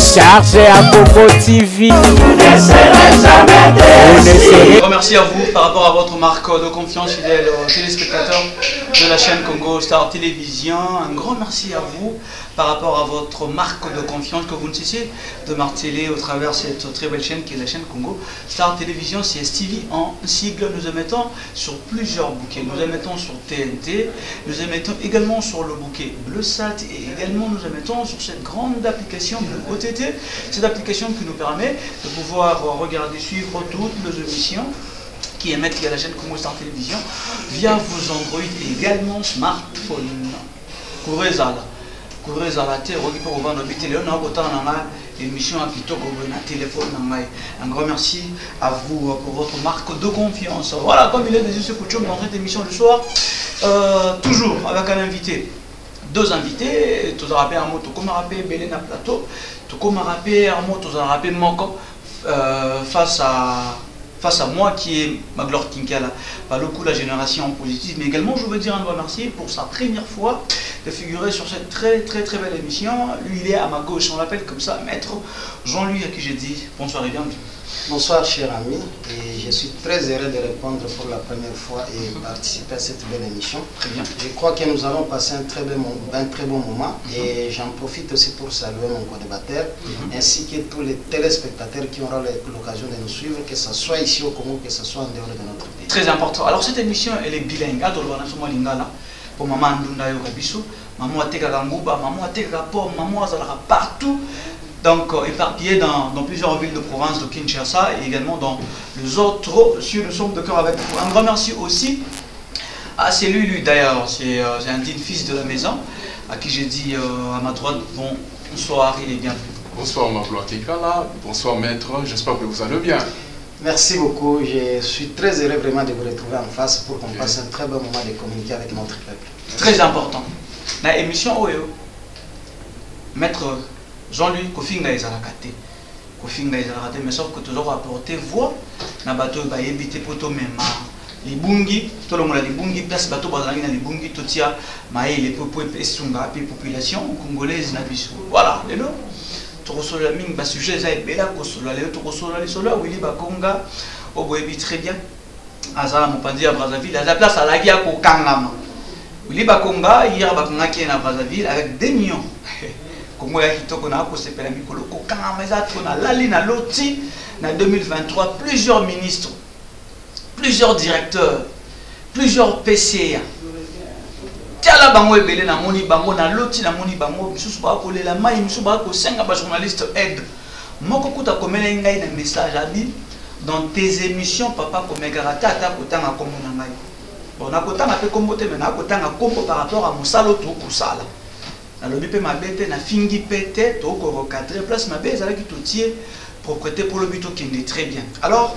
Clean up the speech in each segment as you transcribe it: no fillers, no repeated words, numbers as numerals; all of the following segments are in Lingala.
Chargé à Coco TV. Vous ne serez jamais. Un grand merci à vous par rapport à votre marque de confiance fidèle aux téléspectateurs de la chaîne Congo Star Télévision. Un grand merci à vous par rapport à votre marque de confiance que vous ne cessez de marteler au travers de cette très belle chaîne qui est la chaîne Congo Star Télévision, CSTV en sigle. Nous émettons sur plusieurs bouquets. Nous émettons sur TNT, nous émettons également sur le bouquet BleuSat et également nous émettons sur cette grande application de OTT. Cette application qui nous permet de pouvoir regarder, suivre toutes nos émissions qui émettent via la chaîne Congo Star Télévision via vos Android et également smartphone. Couvrez à la terre, pour vendre le téléphone, émission à plutôt que téléphone. Un grand merci à vous pour votre marque de confiance. Voilà, comme il est déjà ce coutume dans cette émission du soir, toujours avec un invité. Deux invités, tous rappelé un mot, tout comme rappelé Belena Plateau, tout comme rappelé un mot, tous rappelé Moko, face à moi qui est Maglor Tinkala, pas le coup la génération positive, mais également je veux dire un grand merci pour sa première fois de figurer sur cette très belle émission. Lui il est à ma gauche, on l'appelle comme ça, maître Jean-Louis à qui j'ai dit bonsoir et bienvenue. Bonsoir cher ami, et je suis très heureux de répondre pour la première fois et participer à cette belle émission. Très bien. Je crois que nous allons passer un très bon moment et j'en profite aussi pour saluer mon co-débatteur ainsi que tous les téléspectateurs qui auront l'occasion de nous suivre, que ce soit ici au Congo, que ce soit en dehors de notre pays. Très important. Alors cette émission elle est bilingue. Pour maman Ndunda Yokabiso, maman Atekaka Ngouba, maman Atekaka Pom, maman Azalaka partout. Donc éparpillé dans plusieurs villes de province de Kinshasa et également dans les autres cieux. Nous sommes de cœur avec vous. Un grand merci aussi à celui d'ailleurs, c'est un digne fils de la maison à qui j'ai dit à ma droite bonsoir et bienvenue. Bonsoir Maglor Tinkala, bonsoir maître, j'espère que vous allez bien. Merci beaucoup, je suis très heureux vraiment de vous retrouver en face pour qu'on passe un très bon moment de communiquer avec notre peuple. Très important. La émission Oyo, maître Jean-Louis Kofinga Ezalakate. Kofinga Ezalakate, mais sauf que tu dois apporter voix. Na bateau ba éviter poto même les bungi, tout le monde a les bungi, place bateau bazangi na les bungi, totia maé les popo et sunga puis population congolaise na biso. Voilà, les noms. Tu reçois la mine bas sujet ça est bela kosola les tu reçois les sola Willy Bakonga au boebi très bien. Azala Mopandi à Brazzaville, à la place à la guia ko kangama. Willy Bakonga hier Bakonga qui est à Brazzaville avec 2 millions. Congo ya kitoko na ko sepela mikolo ko kangama za tona lali na loti na 2023 plusieurs ministres, plusieurs directeurs, plusieurs PCA. Tiala bango ebele na moni bango na loti na moni bango misusu ba ko lela mai misusu ba ko senga ba journaliste aide. Moko kuta komela ngai na message abi dans tes émissions papa komegarata ata kotanga kombo na ngai. Bon na kotanga pe kombo te mais na kotanga kombo par rapport à musalo to kusala. Na lobi pe mabete na fingi pete to ko recadrer place mabe ezala ki totier propreté pour le but qui est très bien. Alors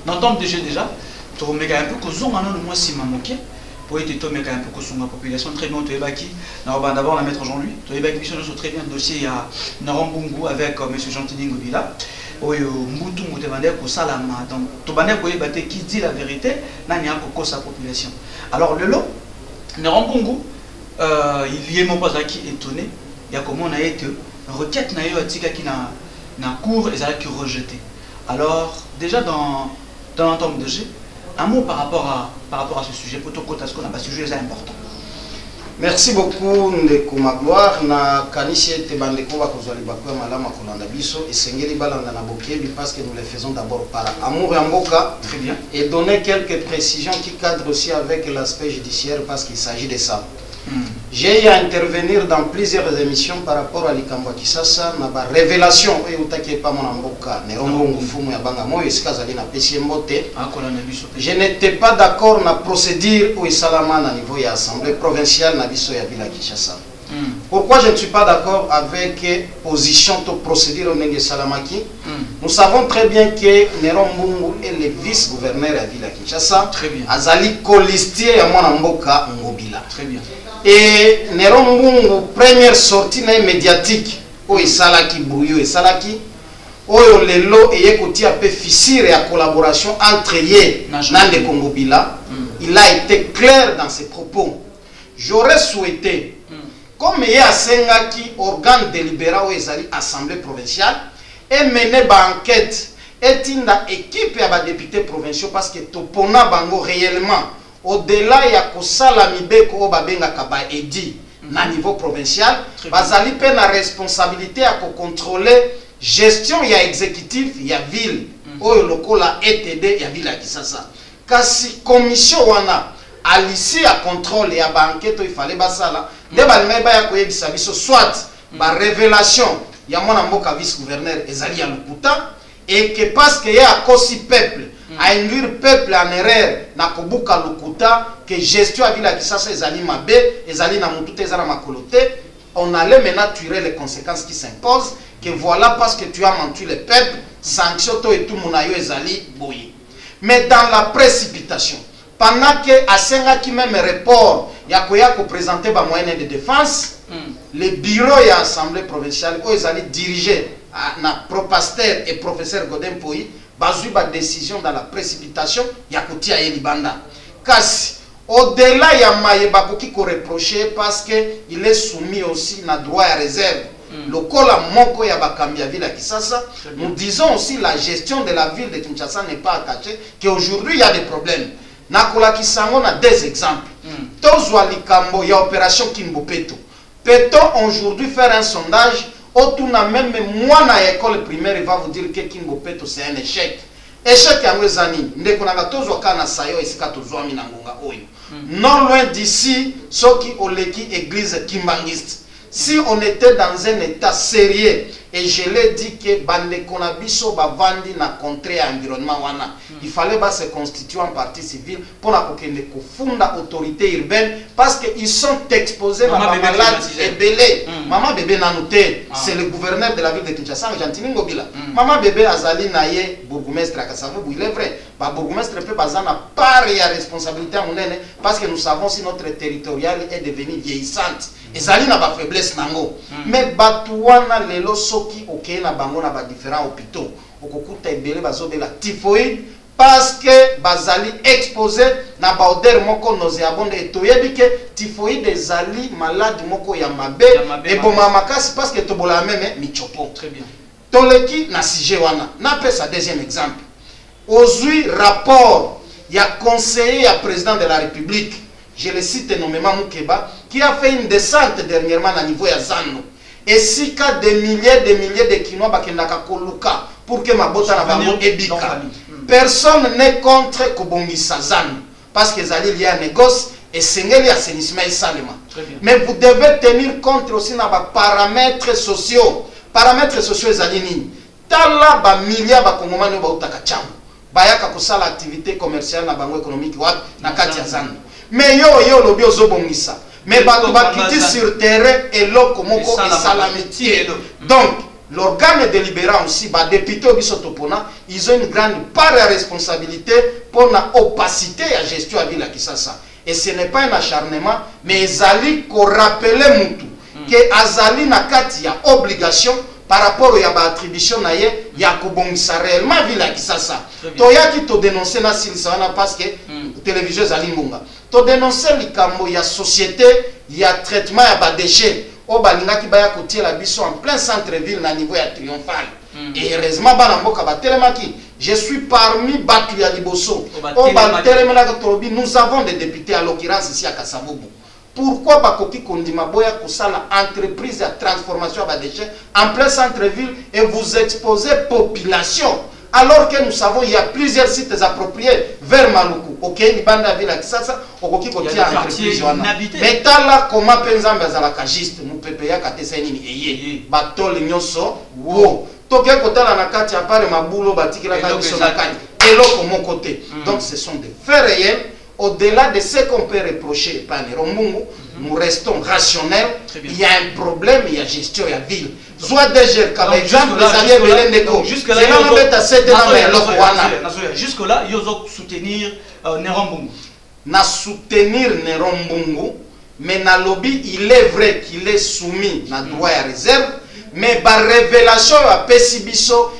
dans ton jeu déjà to mega un peu ko zonga no moi si mamoké pour être to mega un peu ko songa population très bien to ebaki na ba d'abord la maître Jean-Louis to ebaki mission sur très bien dossier à Narambungu avec monsieur Jean-Tini Ngobila oyo mbutu ngote bande ko salama donc to bande ko ebate qui dit la vérité na nya ko sa population. Alors le lot Narambungu il y a mon pas qui étonné, il y a comment on a été requête na yo atika qui na cour et ça qui rejeté. Alors déjà dans l'entente de G, un mot par rapport à ce sujet pour tout côté ce qu'on a pas sujet c'est important. Merci beaucoup ndeko Magloire na kanisi te bandeko ba kozali bakwa malama kolanda biso et sengeli balanda na bokebi parce que nous le faisons d'abord par amour et mboka. Très bien. Et donner quelques précisions qui cadrent aussi avec l'aspect judiciaire parce qu'il s'agit de ça. J'ai eu à intervenir dans plusieurs émissions par rapport à l'Ikambwa Kisasa, na ba révélation et utaki pa mona mboka nerongo fumu ya banga moyo sikazali na pesi mbote. Je n'étais pas d'accord na procédure au Salama na niveau ya assemblée provinciale na biso ya Villa Kinshasa. Pourquoi je ne suis pas d'accord avec position to procédure au Nenge Salamaki? Nous savons très bien que Néron Mbungu est le vice-gouverneur à Villa Kinshasa. Très bien. Azali colistier ya mwana mboka Ngobila. Très bien. Et Néron Mbungu première sortie médiatique au Salaki Bouyo et Salaki oyo lelo eyekoti a peu fissure et collaboration entre ye Nande Ngobila. Il a été clair dans ses propos. J'aurais souhaité comme il y a qui organe délibérant ou ezali assemblée provinciale et mener ba enquête et tinda équipe ya ba députés provinciaux parce que topona bango réellement au-delà ya kosala mibeko o babenga kaba edi na niveau provincial bazali pe na responsabilité à contrôler gestion ya exécutif ya ville oyo lokola ETD ya ville ya Kisasa kasi commission wana alisi ya contrôle ya ba enquête il fallait basala nde balingai ba ya koyebisa biso soit ba révélation ya mwana mboka vice gouverneur ezali ya lokuta et que parce que ya kosi peuple à induire peuple en erreur na kobuka lokuta que gestion ya ville ya Kisasa ezali mabe ezali na mutu te ezala makolote on allait maintenant tirer les conséquences qui s'imposent que voilà parce que tu as menti le peuple sanction to et tout monayo ezali boye mais dans la précipitation pendant que asenga qui même report ya koya ko présenter ba moyens de défense le bureau ya assemblée provinciale o ezali dirigé na propasteur et professeur Godin Poyi bazui ba décision dans la précipitation ya kotia ye libanda kasi au-delà ya mayeba koki ko reprocher parce que il est soumis aussi na droit à réserve lokola moko ya bakambi ya ville ya Kisasa nous disons aussi la gestion de la ville de Kinshasa n'est pas attachée qu'aujourd'hui il y a des problèmes nakola kisango na deux exemples tozwa likambo ya opération Kimbopeto peut-on aujourd'hui faire un sondage autour na même moi na école primaire il va vous dire que Kimbopeto c'est un échec échec yango ezani ndeko na tozwa kana sayo esika tozwa minangonga oyo non loin d'ici soki oleki église kimbangiste si on était dans un état sérieux et je l'ai dit que bande konabiso bavandi na contrée environnement wana il fallait se constituer en partie civile pour la funda autorité urbaine parce que ils sont exposés à la malade et belé maman bébé nanouté c'est le gouverneur de la ville de Kinshasa Gentini Ngobila maman bébé azali naye bourgmestre Kasavubu il est vrai ba bourgmestre peut bazana part ya responsabilité monene parce que nous savons si notre territorial est devenu vieillissante ezali na ba faiblesse nango mais batuana lelo soki okeye na bango na ba différents hôpitaux okokuta ebele bazobela typhoïde parce que bazali exposé na ba odeur moko nauséabonde et toyebi que typhoïde ezali malade moko ya mabe et boma makasi parce que tobola même michopo très bien toleki na sujet wana na pesa deuxième exemple ozui rapport ya conseiller ya président de la République je le cite nommément Moukeba qui a fait une descente dernièrement à niveau ya Zano et si cas des milliers de Kinois bakendaka koluka pour que ma bota na bango ebika personne n'est contre kobongisa Zano parce que zali lié à négoce et sengeli assainissement et salema mais vous devez tenir compte aussi na ba paramètres sociaux ezali nini tala ba milliards ba kongomani ba utaka chango bayaka kosala activité commerciale na bango économique wa na kati ya Zano mais yo lobi ozobongisa mais bato bakiti sur terrain et loko moko et salamitié donc l'organe délibérant aussi ba député biso topona ils ont une grande part de responsabilité pour la opacité à gestion à ville à Kisasa et ce n'est pas un acharnement mais ezali ko rappeler mutu que azali na kati ya obligation par rapport à l'attribution na ye ya kobongisa réellement ville à Kisasa toyaki to dénoncer na silisana parce que télévision ezali ngonga to dénoncer likambo ya société ya traitement ya ba déchets o balingaki baya kotie la biso en plein centre ville na niveau ya triomphal et heureusement bana mboka batelemaki je suis parmi batu ya liboso o batelemaka tolobi nous avons des députés à l'occurrence ici à Kasavubu. Pourquoi Bakoki Kondima Boya Kosala entreprise de transformation à déchets en plein centre-ville et vous exposez population alors que nous savons il y a plusieurs sites appropriés vers Maluku. Ok, il banda ville à Kisasa, Okoki Kotia entreprise. Mais là, comment Penzamba Zalakagiste, nous pépéa Kateseni Eye, Batol Nyoso, wow. Toké Kotala Nakati à part Mabulo, Batikila Kalisonakani, et l'autre mon côté. Donc ce sont des faits réels. Au-delà de ce qu'on peut reprocher par les Rombungu, nous restons rationnels. Il y a un problème, il y a gestion, il y a ville. Soit déjà, par exemple, les alliés Belén Neko, c'est là on met à 7 ans et l'autre. Jusque-là, ils ont soutenir Nerombungu. Na soutenir Nerombungu, mais na lobby, il est vrai qu'il est soumis à droit à réserve. Mais par révélation à Pessibiso,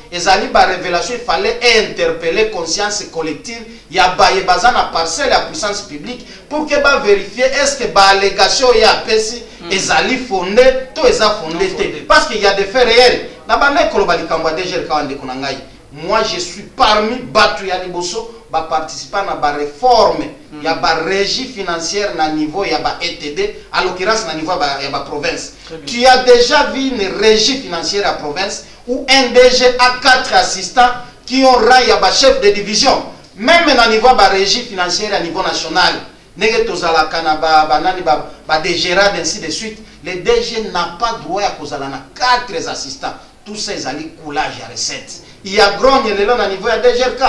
par révélation, il fallait interpeller conscience collective. Il y a bazan à parcelle à puissance publique pour que vérifier est-ce que l'allégation y a Pessi ezali fondé to eza fondé parce qu'il y a des faits réels na bana ko ba likambo DGRK ande kunangai. Moi je suis parmi batu ya liboso ba participer na ba réforme ya ba régie financière na niveau ya ba ETD à l'occurrence na niveau ya ba province. Tu as déjà vu une régie financière à province où un DG a 4 assistants qui ont rang ya ba chef de division même na niveau ba régie financière à niveau national. Nege tozala kana ba nani ba DGRA ainsi de suite. Le DG n'a pas droit à kozala na 4 assistants. Tous ces alliés coulage à recette. Il y a grand yelelo na niveau ya DGRK.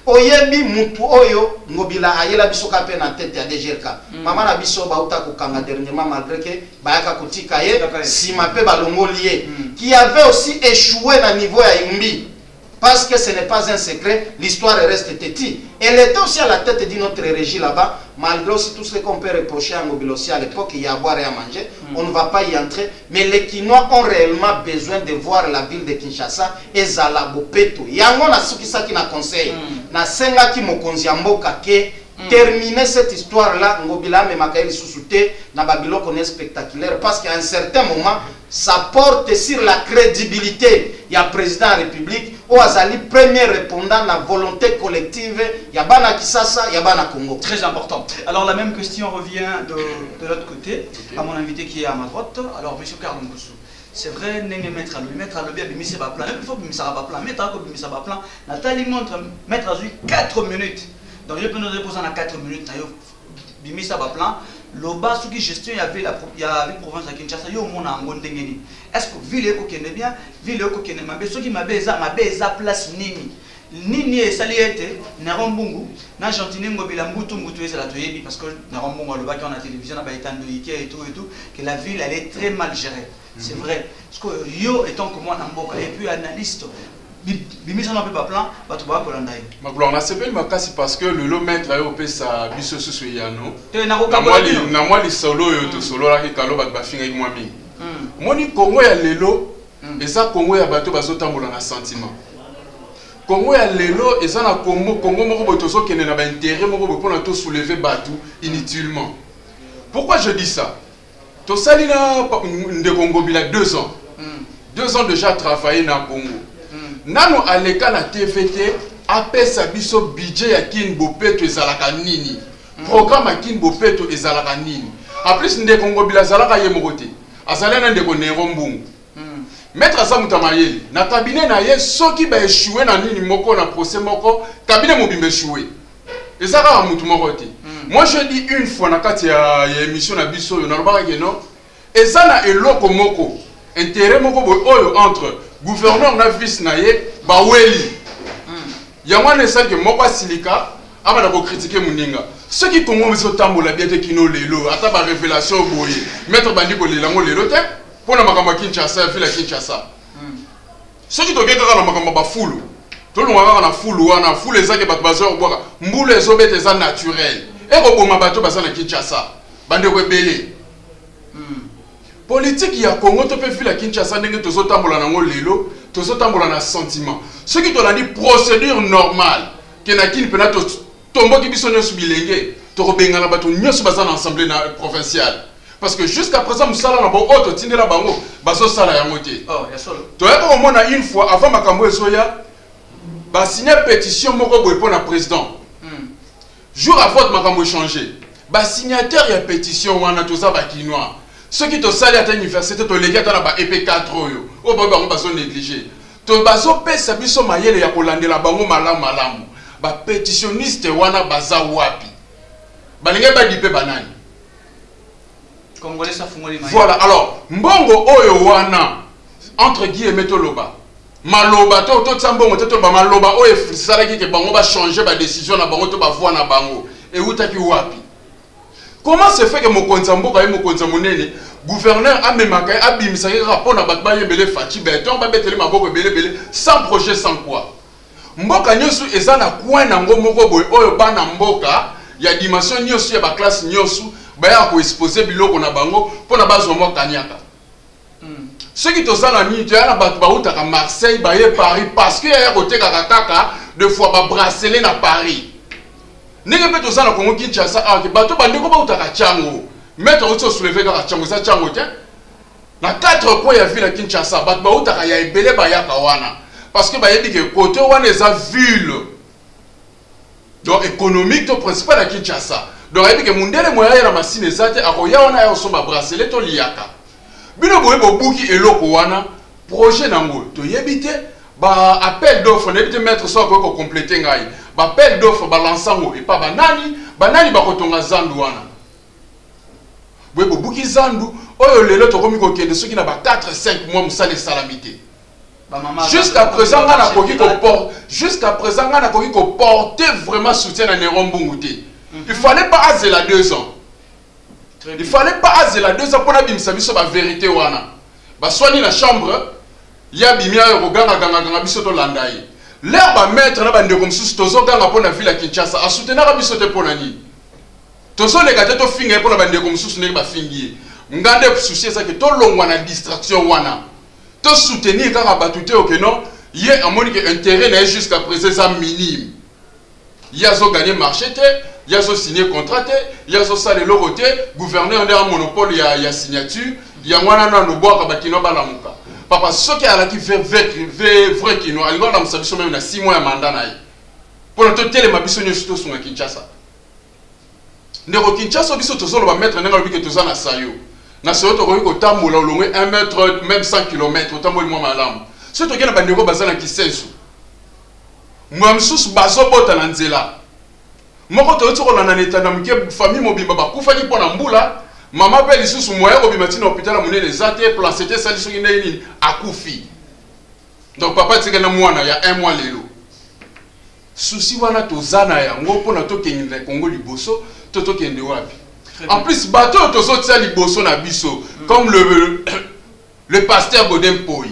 Oyebi mutu oyo ngobila ayela biso ka pe na tête ya DGRK. Mama na biso ba uta kokanga dernièrement malgré que bayaka kotika ye sima pe balongolié qui avait aussi échoué na niveau ya Yumbi. Parce que ce n'est pas un secret, l'histoire reste têtue. Elle était aussi à la tête d'une autre régie là-bas, malgré aussi tout ce qu'on peut reprocher à Mobilossi à l'époque, il y a à boire et à manger, on ne va pas y entrer. Mais les Kinois ont réellement besoin de voir la ville de Kinshasa et Zalabopeto. Yango na sukisa qui na conseil, na senga ki mokonzi amboka ke terminer cette histoire-là, Ngobila me makaeli sous-souté, na babilo connaît spectaculaire, parce qu'à un certain moment, ça porte sur la crédibilité. Il y a président de la République, ou Azali, premier répondant à la volonté collective, il y a Bana Kisasa, il y a Bana Congo. Très important. Alors la même question revient de l'autre côté, à mon invité qui est à ma droite. Alors, M. Carlo Ngoussou. C'est vrai, n'est mettre à le bien, mais c'est pas plan. Il faut que ça va plan, mettre à plan. Nathalie montre, mettre à 4 minutes. Donc je peux nous reposer en 4 minutes. Bimi ça va plan. Loba sous qui gestion il y avait la province de Kinshasa. Yo mon angon dengeni. Est-ce que ville ko kene bien, ville ko kene mabe ceux qui mabe za place nini et saliete na Rambungu na Gentini ngobila mbutu ezala toyebi parce que na Rambungu loba qui on a télévision na ba etando et tout que la ville elle est très mal gérée. C'est vrai. Parce que yo étant comme moi Namboka et puis analyste Bimisa n'a pas plan, pas tout bas pour l'andaï. Ma gloire, on a séparé ma casse parce que le lot maître a opé sa biso sous yano. Na moi les solo et tout solo là qui calo bat finir avec moi mi. Moi ni Congo ya lelo et ça Congo ya bateau baso tambola na sentiment. Congo ya lelo et ça na Congo moko boto so kene na ba intérêt moko bo pona to soulever bateau inutilement. Pourquoi je dis ça? To salina de Congo bila 2 ans. 2 ans déjà travaillé na Congo. Nano aleka na TVT apesa biso budget ya Kin Bopeto ezalaka nini programme ya Kin Bopeto ezalaka nini en plus ndeko ngobila zalaka ye mokote azala na ndeko Nero Mbungu maître asa mutamayeli na cabinet na ye soki ba échoué na nini moko na procès moko cabinet mobimbe échoué ezaka mutu mokote. Moi je dis une fois na kati ya émission na biso yo na lobaka ke non ezana eloko moko intérêt moko boy oyo entre gouverneur na vice na ye baweli yango ne sait que moko silika abana ko critiquer muninga ceux qui Congo miso tambola bien te kino lelo ata ba révélation boye maître bandi ko lelango lelo te pona makamba Kinshasa ville Kinshasa ceux qui tokeka na makamba ba fulu to longa na fulu wana fulu ezake bato bazo boka mbulu ezobete za naturel e ko boma bato bazana Kinshasa bande ko ebele politique ya Congo to pe ville Kinshasa ndenge tozo tambola nango lelo tozo tambola na sentiment ce qui doit dire procédure normale que na kin pena to tombo ki biso nyosu bilenge to robenga na bato nyosu bazana assemblée provinciale parce que jusqu'à présent musala na bo auto tindela bango bazo sala ya moté oh ya solo to yaka au moins une fois avant makambo ezoya ba signer pétition moko boye pour na président jour à vote makambo changer ba signataire ya pétition wana toza ba kinois ceux qui te salent à l'université, tu les gars dans la EP4 oyo. O ba ba baso négliger. To baso pesa biso mayele ya kolande la bango malamu. Ba pétitionniste wana baza wapi. Ba linga ba dipe banani. Congolais ça fumoli mayele. Voilà, alors mbongo oyo wana entre guillemets to loba. Maloba to tsambongo to ba maloba oyo sala ki ke bango ba changer ba décision na bango to ba voix na bango. Et utaki wapi. Comment se fait que Mokonza Mboka et Mokonza Monene, gouverneur a même abimisa rapport na batba yebele fachi beton ba betele maboko belé sans projet sans quoi. Mboka nyosu ezana coin na ngo moko boy oyo bana mboka ya dimension nyosu ya ba classe nyosu ba ya ko exposer biloko na bango pona bazo mo kanyaka. Ceux qui tozana ni tu na batba uta Marseille ba ye Paris parce que ya côté kaka deux fois ba bracelet na Paris. Nenge pe tozana Congo Kinshasa a ke bato bandeko ba utaka chango Maître Oto soulevé kaka tchango za tchango te. Na 4 coins ya ville à Kinshasa, bat ba utaka ya ebele ba ya kawana. Parce que ba yebi que côté wana eza ville. Donc économique to principal à Kinshasa. Donc yebi que mundele moya ya masine zate akoya wana ya osomba bracelet to liaka. Bino boye bo buki eloko wana projet nango to yebi te ba appel d'offre na yebi te mettre so ko compléter ngai. Ba appel d'offre ba lansango et pas banani ba kotonga zandu wana. Boye bo buki zandu oyo lelo to komi ko kende soki na ba 4-5 mois musale salamité. Jusqu'à présent on a koki ko porter jusqu'à présent on a koki ko porter vraiment soutien à Nerombunguté. Il fallait pas azer la 2 ans. Il fallait pas azer la 2 ans pour na bimisa biso ba vérité wana. Ba soigner la chambre ya bimia roganga ganga biso to landai. L'air ba mettre na bande comme sous tozo ganga pour na ville à Kinshasa a soutenir biso te pour nani. Tozo les gars to finga pour na bande comme sous ne ba fingi. Ngande souci ça que to longwa na distraction wana. To soutenir kaka batute ok non, y a un monique intérêt na jusqu'à présent ça minime. Y a zo gagner marché te, y a zo signer contrat te, y a zo sale logo te, gouverneur a un monopole ya signature, y a wana na no bois ka bakino balamuka. Papa ce qui a la qui vrai qui no algo na msabiso même na 6 mois ya mandat na yi. Pour notre télé mabiso nyo surtout sur Kinshasa. Ndeko Kinshasa biso to solo ba mettre na lobi que to za na sayo. Na sayo to ko tambola olongwe 1 mètre même 100 km tambola mo malamu. Ce to kena bandeko bazana kisensu. Moi msusu bazo bota na nzela. Moko to tsoko na neta na mke famille mobimba ba kufa ni pona mbula. Mama pe lisusu moya ko bimati na hôpital munene zate placete sali soki nini akufi. Donc papa tsika na mwana ya 1 mois lelo. Souci wana to zana ya ngopo na to kengende Congo liboso to kende wapi. En plus bateau to so tsa liboso na biso comme le pasteur Godin Poi.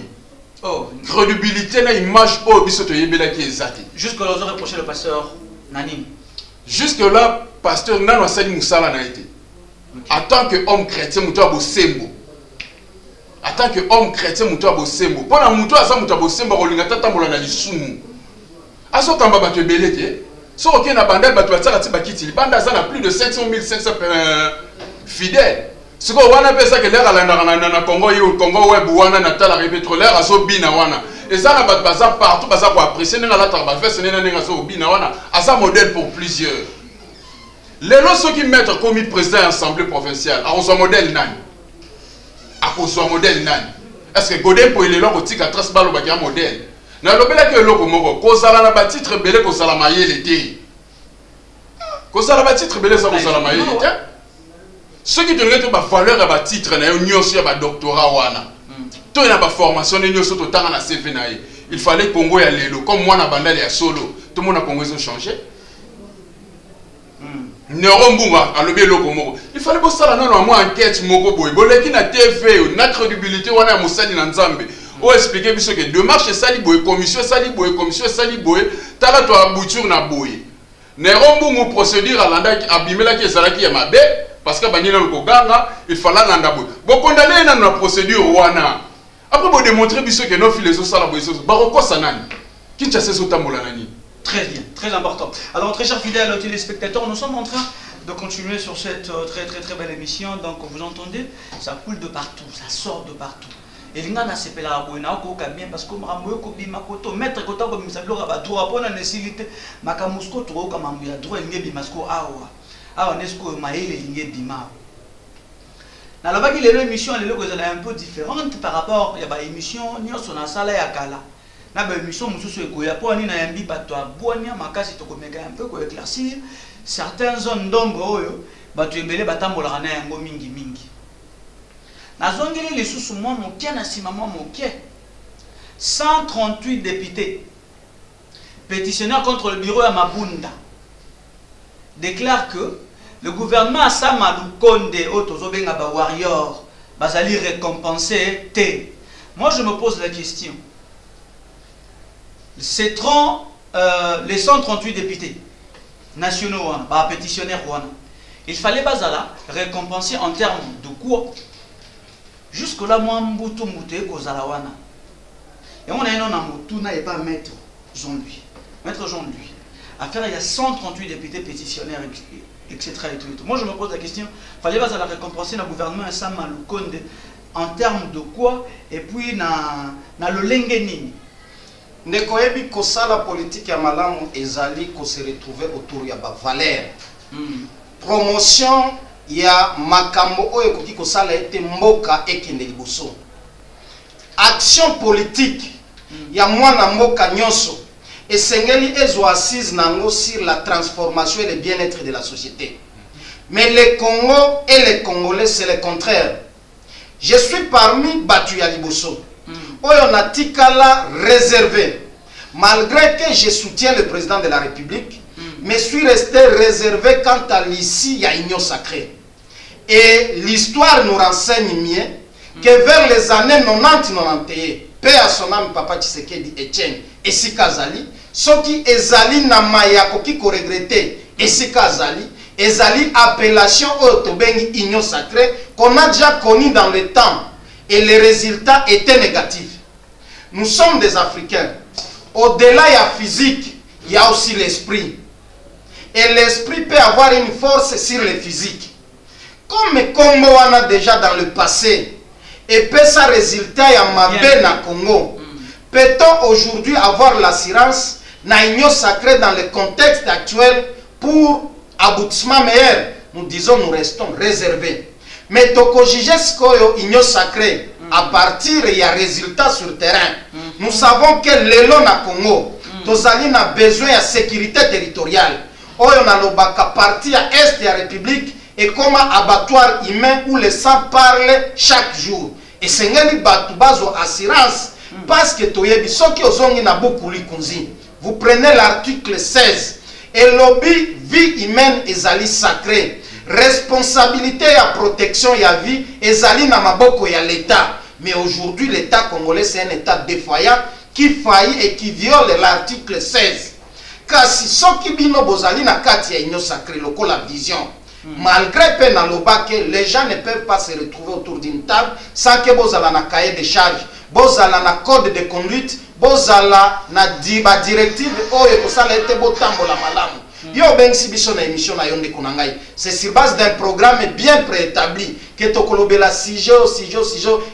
Oh, crédibilité na image au biso to yebela ki ezati. Jusque là on reproché le pasteur Nani. Jusque là pasteur Nano Sali Moussala na été. En tant que homme chrétien muto abosembo. En tant que homme chrétien muto abosembo. Pona muto asa muto abosembo kolinga tatambola na lisumu. Aso kamba bato ebelete. So ok na bandel bato batsaka ti bakiti banda za na plus de 500 500 fidèles. Ce qu'on a fait, c'est que l'air à la Congo, Congo web wana natala pétrolière à Sobina wana. Et ça na bazar partout, bazar pour apprécier na la travail fait ce n'est pas Sobina wana. À ça modèle pour plusieurs. Les lots ceux qui mettent comme président de l'Assemblée provinciale, à un modèle nani. À cause d'un modèle nani. Est-ce que Godin pour les lots qui a trace balo bakia modèle. Na lobela que loko moko kozala na ba titre belé kozala mayele te. Kozala ba titre belé ça kozala mayele te. Ceux qui donnent la valeur à leur titre, ils ont un doctorat. Ils ont une formation, ils ont un CV. Il fallait que Congo ait l'élo. Comme moi, je suis solo. Tout le monde a Congo changé. Il fallait que ça ait une enquête. Il a TV, une crédibilité. Il a Nzambe. On explique que démarche Saliboy, commission Saliboy, commission Saliboy, tu as la bouture na boy. Nerombu procédure à l'anda abimela qui est salaki yamabe. Parce que banina l'okoganga, il fallait l'andabou. Bon, condamné dans la procédure wana. Après, vous démontrer que nos philosophes sont là. Baroko sanani. Kinshasa sotambolanani. Très bien, très important. Alors, très chers fidèles téléspectateurs, nous sommes en train de continuer sur cette très belle émission. Donc, vous entendez, ça coule de partout, ça sort de partout. Et l'ingana na sepela aboina ko ka bien parce que makambo ko bima koto maître kota ko misablo ka ba droit pona nécessité makamusko to ka mambo ya droit ngebi masko awa. Ah, on est ce que Maïl et Bima. Dans la émission, elle est un peu différente par rapport à l'émission, nous sommes en salle à Kala. Dans l'émission, nous sommes en un peu pour éclaircir certaines zones d'ombre. Nous sommes en mingi mingi. Dans la zone les sous moi, mon kien, 138 députés pétitionnaires contre le bureau à Mabunda déclare que le gouvernement Samadou Konde Otozobenga ba warrior bazali récompensé T. Moi je me pose la question. Les 138 députés nationaux ba pétitionnaires il fallait bazala récompenser en termes de quoi? Jusque là moi mbutu mbute kozala wana. Et on a un homme na et pas maître Jean-Louis. Maître Jean-Louis. Affaire, il y a 138 députés pétitionnaires etc. Et tout. Moi, je me pose la question, fallait pas la récompenser le gouvernement et ça Malukonde en termes de quoi, et puis na le lengeni. Nekoyebi kosala politique ya malamu ezali ko se retrouver autour ya ba valeur. Promotion ya makambo oyo koki kosala ete mboka ekende liboso. Action politique ya mwana mboka nyonso esengeli ezo assise nango sur la transformation et le bien-être de la société. Mais le Congo et les Congolais c'est le contraire. Je suis parmi batu ya liboso. Oyo natikala réservé. Malgré que je soutiens le président de la République, mais suis resté réservé quant à l'issue ya union sacrée. Et l'histoire nous renseigne mieux que vers les années 90-91, paix à son âme Papa Tshisekedi Etienne et Sikazali, ceux qui ezali na mayako qui ko regretté et Sikazali, ezali appellation autobengi union sacrée qu'on a déjà connu dans le temps et les résultats étaient négatifs. Nous sommes des Africains. Au-delà de la physique, il y a aussi l'esprit. Et l'esprit peut avoir une force sur le physique. Comme Congo on a déjà dans le passé, et peut ça résultat à Mabé na Congo, peut-on aujourd'hui avoir l'assurance na union sacrée dans le contexte actuel pour aboutissement meilleur? Nous disons, nous restons réservés. Mais toko juge skoyo union sacrée à partir il y a résultat sur terrain. Nous savons que l'élo na Congo, tozali na besoin de sécurité territoriale. Oyo na lobaka partie à est de la République et comme abattoir humain où le sang parle chaque jour. Et c'est ngeli batu bazo assurance parce que toyebi soki ozongi na bokuli kunzi. Vous prenez l'article 16 et lobby vie humaine ezali sacrée. Responsabilité à protection ya vie ezali na maboko ya l'État. Mais aujourd'hui l'État congolais c'est un État défaillant qui faillit et qui viole l'article 16. Kasi soki bino bozali na kati ya union sacrée loko la vision. Malgré Penaloba que les gens ne peuvent pas se retrouver autour d'une table sans que bozala na cahier de charge, bozala na code de conduite, bozala na directive oyo kosala ete botambola malamu. Yo ben sibiso na émission na yonde kunangai. C'est sur base d'un programme bien préétabli que tokolobela sijo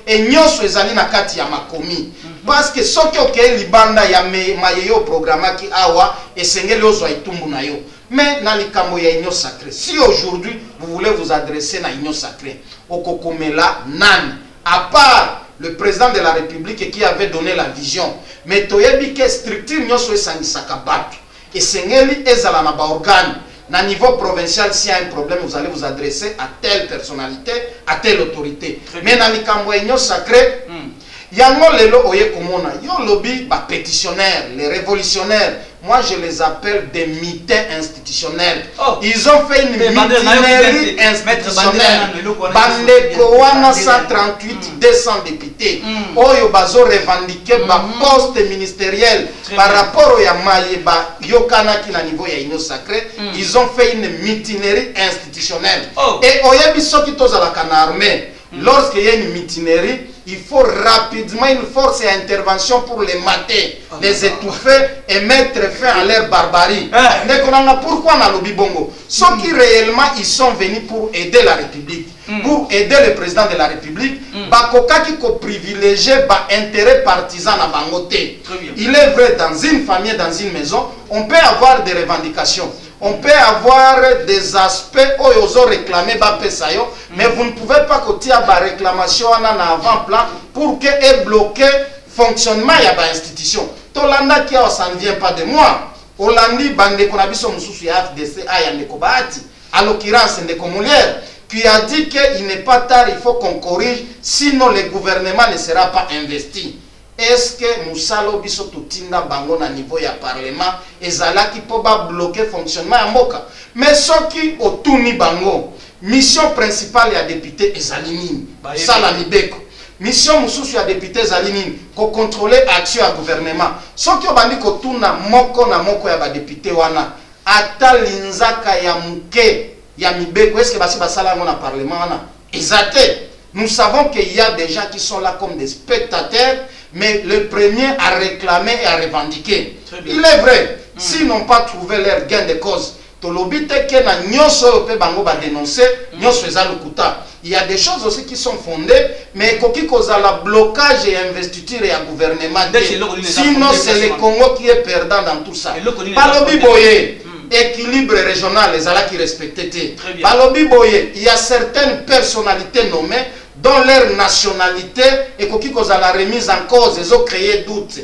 et nyonso ezali na kati ya makomi. Parce que soki oke libanda ya mayeyo programme ki awa esengeli ozwa itumbu na yo. Mais dans les camps ya union sacrée, si aujourd'hui vous voulez vous adresser à union sacrée, au Kokomela nan, à part le président de la République qui avait donné la vision, mais toyebi que structure nyonso esangisaka batu et sengeli ezala na ba organe na niveau provincial. S'il y a un problème, vous allez vous adresser à telle personnalité, à telle autorité. Mais dans les camps ya union sacrée, yango lelo oye komona yo lobby ba pétitionnaires, les révolutionnaires. Moi, je les appelle des mitains institutionnels. Ils ont fait une mutinerie institutionnelle. Bandeko wana 138, 200 députés. Oyo bazo revendiqué ba poste ministériel par rapport au Yamaye ba yokana ki na niveau ya union sacrée. Ils ont fait une mutinerie institutionnelle. Et oyebi soki tozala kana armée. Lorsqu'il y a une mutinerie, il faut rapidement une force et intervention pour les mater, les étouffer et mettre fin à leur barbarie. Pourquoi on a lobby bongo? Ceux qui réellement ils sont venus pour aider la République, pour aider le président de la République, bakoka qui ko privilégié ba intérêt partisan à bangoté. Il est vrai, dans une famille, dans une maison, on peut avoir des revendications. On peut avoir des aspects où ils ont réclamé Bapesayo, mais vous ne pouvez pas côté à la réclamation en avant-plan pour que bloquer le fonctionnement de l'institution. Tolanda qui ça ne vient pas de moi. Olandi bande konabiso mususu ya FDC aya nekobati. À l'occurrence Ndeko Molière qui a dit qu'il n'est pas tard, il faut qu'on corrige, sinon le gouvernement ne sera pas investi. Est-ce que Moussalo biso tutinda bango na niveau ya parlement ezala qui peut bloquer fonctionnement ya mboka? Mais ceux qui otuni bango mission principale ya député ezalini sala libeko, mission mususu ya député ezalini ko contrôler action ya gouvernement. Ceux qui obandi ko tuna moko na moko ya ba député wana ata linzaka ya muke ya mibeko, est-ce que basi basala ngo na parlement wana ezate? Nous savons qu'il y a des gens qui sont là comme des spectateurs, mais le premier à réclamer et à revendiquer. Il est vrai, s'ils n'ont pas trouvé leur gain de cause, Tolobite ke na nyonso pe bango ba dénoncer, nyonso eza lokuta. Il y a des choses aussi qui sont fondées, mais koki kozala blocage et investiture et gouvernement. Sinon c'est le Congo qui est perdant dans tout ça. Palobi boye, équilibre régional les ala qui respectent. Palobi boye, il y a certaines personnalités nommées dont leur nationalité et koki kozala remise en cause, ils ont créé doute.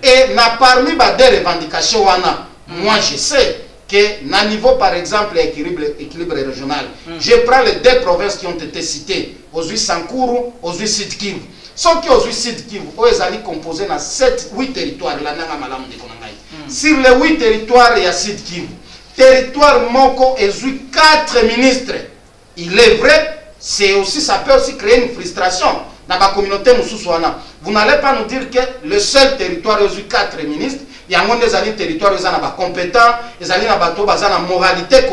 Et na parmi des revendications wana, moi je sais que na niveau par exemple équilibre régional, je prends les 2 provinces qui ont été citées, Ozui Sankuru, Ozui Sud Kivu. Ceux qui Ozui Sud Kivu, ils allaient composer dans 7-8 territoires là nanga malamu de konangai. Sur les 8 territoires il y a Sud Kivu. Territoire moko Ozui 4 ministres. Il est vrai, c'est aussi ça peut aussi créer une frustration dans la communauté mususuana. Vous n'allez pas nous dire que le seul territoire Ozui 4 ministres. Il y a des territoires qui sont compétents, ils ont la moralité.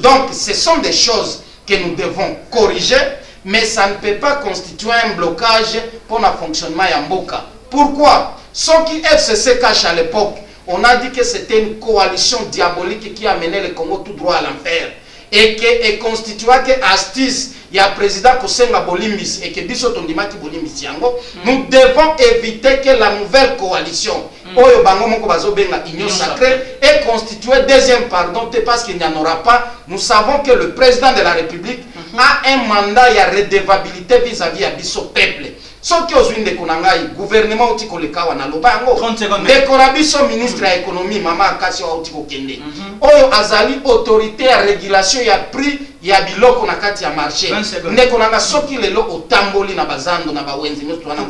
Donc, ce sont des choses que nous devons corriger, mais ça ne peut pas constituer un blocage pour le fonctionnement Yamboka. Pourquoi? Ce qui FCC cache à l'époque, on a dit que c'était une coalition diabolique qui a mené le Congo tout droit à l'enfer. Et qui constituait que Astis, il y a président Kosenga Bolimbis et que Biso Tondimaki Bolimbis Yango, nous devons éviter que la nouvelle coalition Oyo Bango Moko Bazo Benga Union Sacrée est constituée deuxième pardon parce qu'il n'y en aura pas. Nous savons que le président de la République a un mandat, il y a redevabilité vis-à-vis à Biso peuple. Ce qui est de Konangai, gouvernement outi koleka wana lobango. 30 secondes. Dekorabiso ministre de l'économie, Mama Akasi wa outi kokende. Oyo azali autorité à régulation ya prix ya biloko na kati ya marché. Ndekonanga soki lelo otamboli na bazando na bawenzi nyoto wana.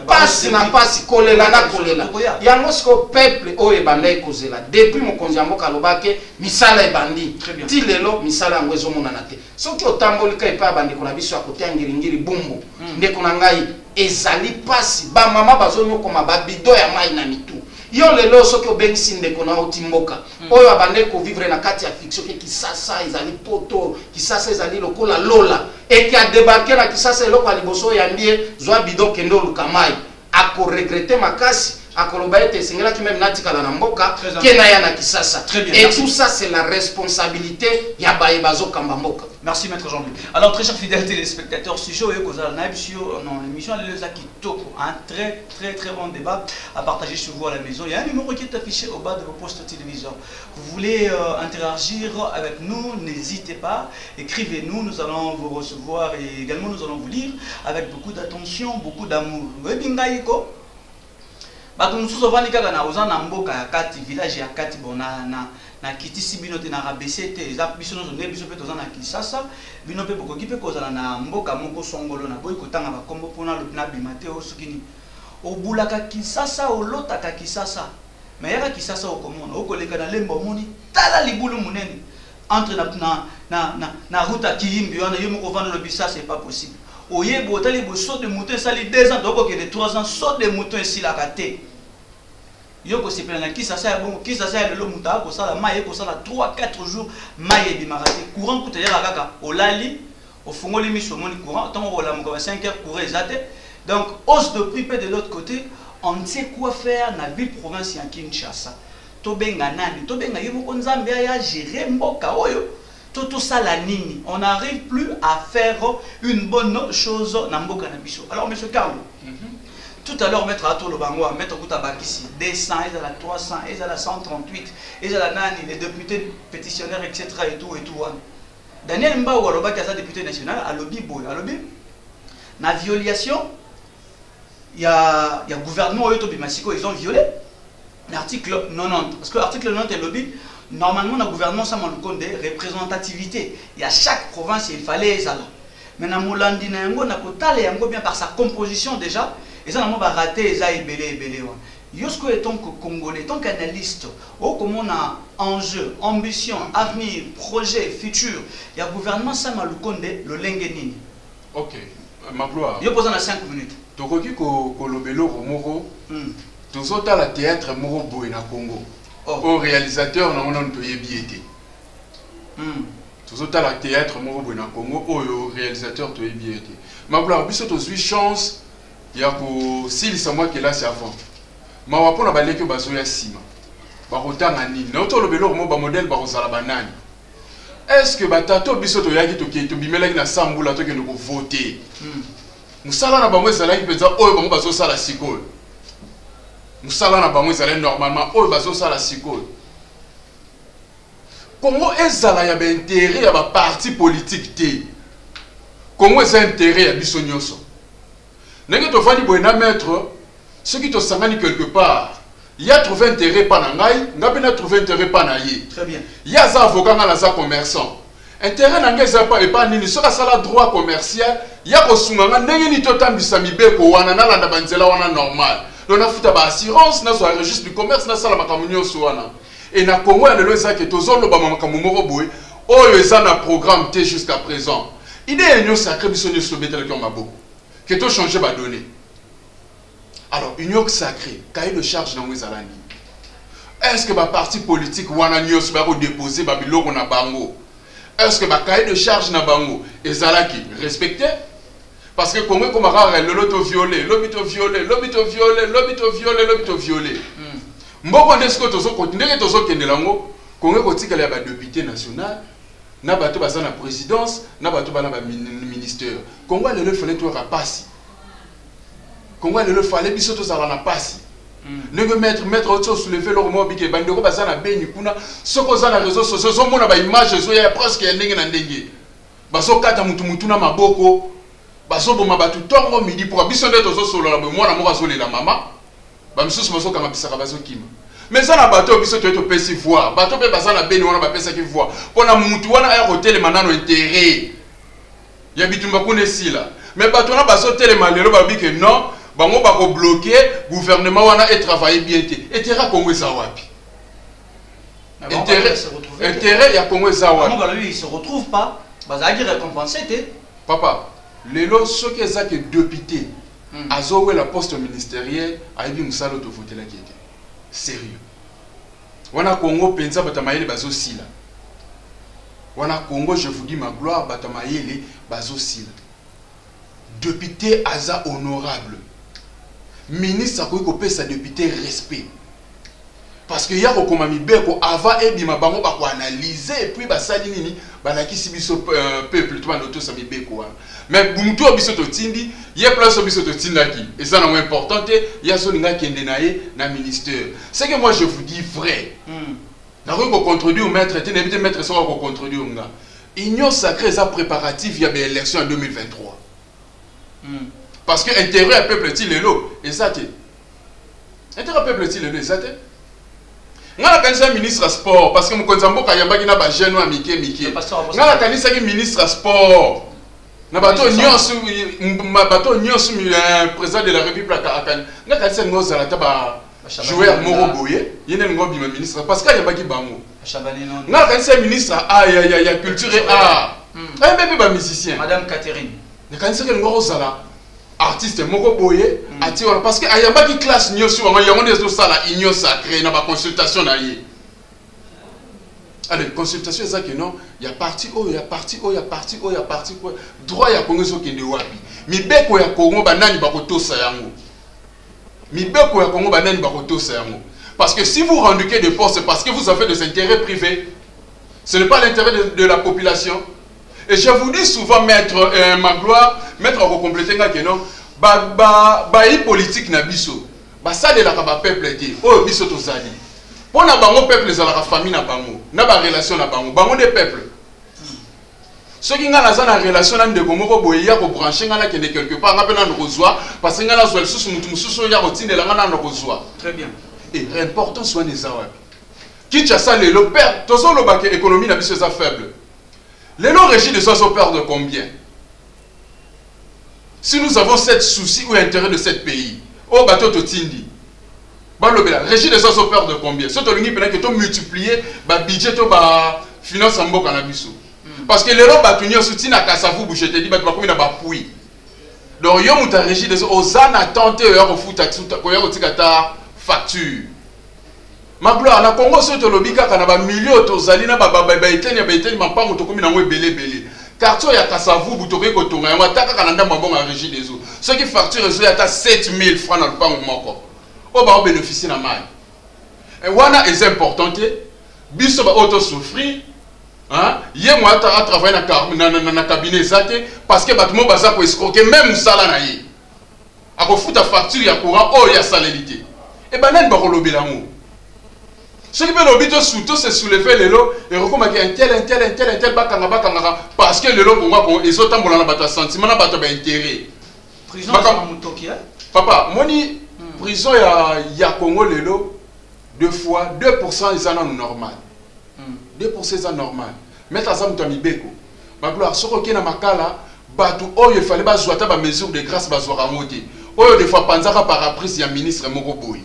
Pasi na pasi kolela na kolela. Yango sko peuple oyo ebanda ekozela. Depuis mokonzi ya mboka lobake misala ebandi. Ti lelo misala ngwezo monana te. Soki otamboli ka epa bandi kona biso ya kote ngiri bumbu. Ndekonangai ezali pasi ba mama bazonyo koma ba bido ya mai na mitu. Yo lelo soki obengisi ndeko na otimboka oyo abande ko vivre na kati ya fiction ke Kisasa ezali poto Kisasa ezali lokola lola et qui a débarqué na Kisasa eloko aliboso ya mbie zwa bido kendo lukamai ako regretter makasi akoloba ete singela ki même natikala na mboka kena ya na Kisasa et tout ça c'est la responsabilité ya baye bazo kamba mboka. Merci Maître Jean-Louis. Alors très chers fidèles téléspectateurs, sujet au Kozal Naibsio, non, l'émission un très bon débat à partager sur vous à la maison. Il y a un numéro qui est affiché au bas de vos postes téléviseurs. Vous voulez interagir avec nous, n'hésitez pas, écrivez-nous, nous allons vous recevoir et également nous allons vous lire avec beaucoup d'attention, beaucoup d'amour. Nous sommes en village ya kati bona na kitisi bino te na rabese te za biso no zonde biso pe tozana Kisasa bino pe bokoki pe kozala na mboka moko songolo na boy kotanga ba kombo pona lobina bimate o sukini obulaka Kisasa olotaka Kisasa mais yaka Kisasa okomona okoleka na lembo moni tala libulu munene entre na route à Kiyimbi wana yo moko vanda lobisa c'est pas possible oyebo otali bo saut de mouton sali 2 ans donc de 3 ans saut de mouton ici la kate. Yoko se plana Kisasa bon Kisasa le muta ko sala maye ko sala 3-4 jours maye bimarate courant ko tayela kaka olali ofungoli miso moni courant tant on la mo 5 heures courant ezate donc hausse de prix de l'autre côté on ne sait quoi faire na ville province ya Kinshasa to benga nani to benga yebo ko nzambe ya gérer mboka oyo tout ça la nini on n'arrive plus à faire une bonne chose na mboka na biso. Alors monsieur Carlo tout à l'heure, mettre à tout le bango, mettre au Bakissi, 200, ils à la 300, ils à la 138, ils à la Nani, les députés pétitionnaires, etc. et tout. Daniel Mbaou, à l'Oba, qui est député national, à l'Obi Boy, à l'Obi, la violation, il y a le gouvernement, ils ont violé l'article 90. Parce que l'article 90 est l'Obi, normalement, le gouvernement, ça m'a le compte des représentativités. Il y a chaque province, il fallait les alors. Mais dans Moulandi, bien par sa composition déjà, et ça, on va rater ça belé. Yosko est tant que Congolais, tant qu'analyste, comment on a enjeu, ambition, avenir, projet, futur, il y a un gouvernement, ça m'a le compte le Lengenini. Ok, ma gloire. Je pose en 5 minutes. Tu crois que Kolobelo Romoro, tous autres la théâtre Moro Boy na Congo, au réalisateur, on a payé billet. Tous autres la théâtre Moro Boy na Congo, au réalisateur, tu es billet. Ma gloire, puis tu as eu chance. Il y a pour si c'est moi qui est là c'est avant. Ma wapona balé que bazo ya sima. bakotanga nini na to lobelo mo ba modèle bakozala banani. Est-ce que batato biso to yaki to ke to bimelaki na sambula to ke no voter musala na bango ezalaki penza oyo bango bazosala sikoyo musala na bango ezalaki normalement oyo bazosala sikoyo. Congo ezala ya intérêt ya ba parti politique te. Congo eza intérêt ya biso nyonso. Nenge to fandi boyena maître ceux qui te sangani quelque part. Il y a trouvé intérêt pas na ngai, ngapi na trouvé intérêt pas na ye. Très bien. Il y a za avocat na za commerçant. Intérêt na ngai za pas nini soka sala droit commercial, il y a ko sunganga ndenge ni totambisa mibeko wana na landa banzela wana normal. Donc na futa ba assurance na so registre du commerce na sala makamunyo so wana. Et na Congo ya lelo za ke tozolo ba makamumoro boy, oyo eza na programme te jusqu'à présent. Idée union sacrée biso nyo sobetela ki on maboko. Que to changer ba donner. Alors, union sacrée, cahier de charge dans les alani. Est-ce que ma parti politique wana nyos ba ko déposer ba biloko na bango? Est-ce que ma cahier de charge na bango ezalaki respecté? Parce que Congo comme rare le loto violé, l'obito violé, l'obito violé, l'obito violé, l'obito violé. Mboko ndesko tozo continuer tozo kendelango, Congo ko tikala ba député national, na bato baza na présidence, na bato bana ba ministère. Congo le fallait toi rapasi. Congo le fallait biso ça na pasi. Ne mettre autre soulever le mot bike bandeko bazana beni kuna soko za na réseaux sociaux so mona ba image zo ya presque ndenge na ndenge. Baso kata mutu na maboko. Baso boma batu tongo midi pour biso ndeto zo solo la mwana mo bazo lela mama. Ba misusu baso kanga bisaka bazo kima. Mais ça na bato biso to pesi voir. Bato pe bazana beni wana ba pesa ki voir. Pona mutu wana ya hotel manano intérêt. Ya bitumba kune sila. Mais bato na baso tele malelo ba bike non. Bango bako bloquer gouvernement wana et travailler bien té. Intérêt Congo za wapi? Intérêt ya Congo za wapi? Bango lui il se retrouve pas. Bazaki récompensé té. Papa, lelo soki ezaki député azowe la poste ministérielle aibi musalo to voter la kiete. Sérieux. Wana Congo penza batamayele bazo sila. Wana Congo je vous dis ma gloire batamayele bazo sila. Député aza honorable. Ministre akoki kopesa député respect. Parce que ya kokoma mibeko avant ebima bango ba ko analyser et puis ba sali nini balakisi biso peuple to banoto sa mibeko wana. Mais bumutu biso to tindi, ye place biso to tindaki. Et ça non important ya so linga kende naye na ministère. C'est que moi je vous dis vrai. Na ko contredire maître te n'éviter maître so ko contredire nga. Union sacrée ça préparatif ya be élection en 2023. Parce que intérêt à peuple est lelo et ça te intérêt à peuple est lelo et ça te ngala kanisa ministre sport parce que mokonza mboka yambaki na ba jeune wa mike ngala kanisa ki ministre sport na bato nyonso président de la république akan ngala kanisa ngoza la taba joueur moro boye yene ngobi ma ministre parce que yambaki bango ngala kanisa ministre ya culture et art même ba musicien madame Catherine ne kanisa ke ngoza la artiste moko boye ati wala parce que ayamba ki classe nyosu wango yango ndezo sala union sacrée na ba consultation na ye. Allez, consultation ça que non, il y a parti il y a parti droit ya Congo so kende wapi. Mibeko ya Congo banani bakotosa yango. Mibeko ya Congo banani bakotosa yango. Parce que si vous revendiquez des postes parce que vous avez des intérêts privés, ce n'est pas l'intérêt de la population. Et je vous dis souvent, maître Magloire, maître à compléter que non, politique na biso, ça de la peuple était, oh biso to zali. Pour na bango peuple za la famille na bango, na ba relation na bango des peuples. Ceux qui nga na relation na ndeko moko boye ya ko brancher nga na kende quelque part nga pena ndokozwa parce que nga na zo lisusu mutu mususu ya ko tindela nga na ndokozwa. Très bien. Et important soit des awapi. Kinshasa le père, tozo lo ba que économie na biso za faible. Les non-régis de soi perdent de combien? Si nous avons cette souci ou intérêt de cette pays, au bateau Totindi, le régis de soi perdent de combien? Ce que tu multiplier le budget de la finance en bas cannabis. Parce que les gens qui soutient à Kassavou, je te dis, ils ont appuyé. Donc, ils ont un régis de soi, ils ont tenté de facture. Ma gloire, na Congo soto lobika kana ba millions tozali na ba eteni mampango tokomi na ngwe belé. Quartier ya Kasavu butoke ko tonga yango ataka kana ndamba bonga régie des eaux. Ceux qui facture zo ya ta 7000 francs na lupango moko. O ba bénéficier na mai. Et wana est important que biso ba auto souffrir hein yé moi à travailler na cabinet zate parce que batmo baza ko escroquer même sala na yé ako futa facture ya courant o ya salélité et banen ba ko lobela mo ce qui peut l'obito surtout c'est soulever les lots et recommander un tel bakanga parce que le lot qu'on ils sont tambola na bata sentiment na bata ba intérêt prison à Mutokia papa moni prison ya Congo le lot 2 fois 2% ils en normal 2% c'est normal mettre ça mutami beko ma gloire soko ke na makala batu oyo il fallait ba zwata ba mesure de grâce ba zwara moti oyo des fois panzaka paraprise ya ministre moko boy.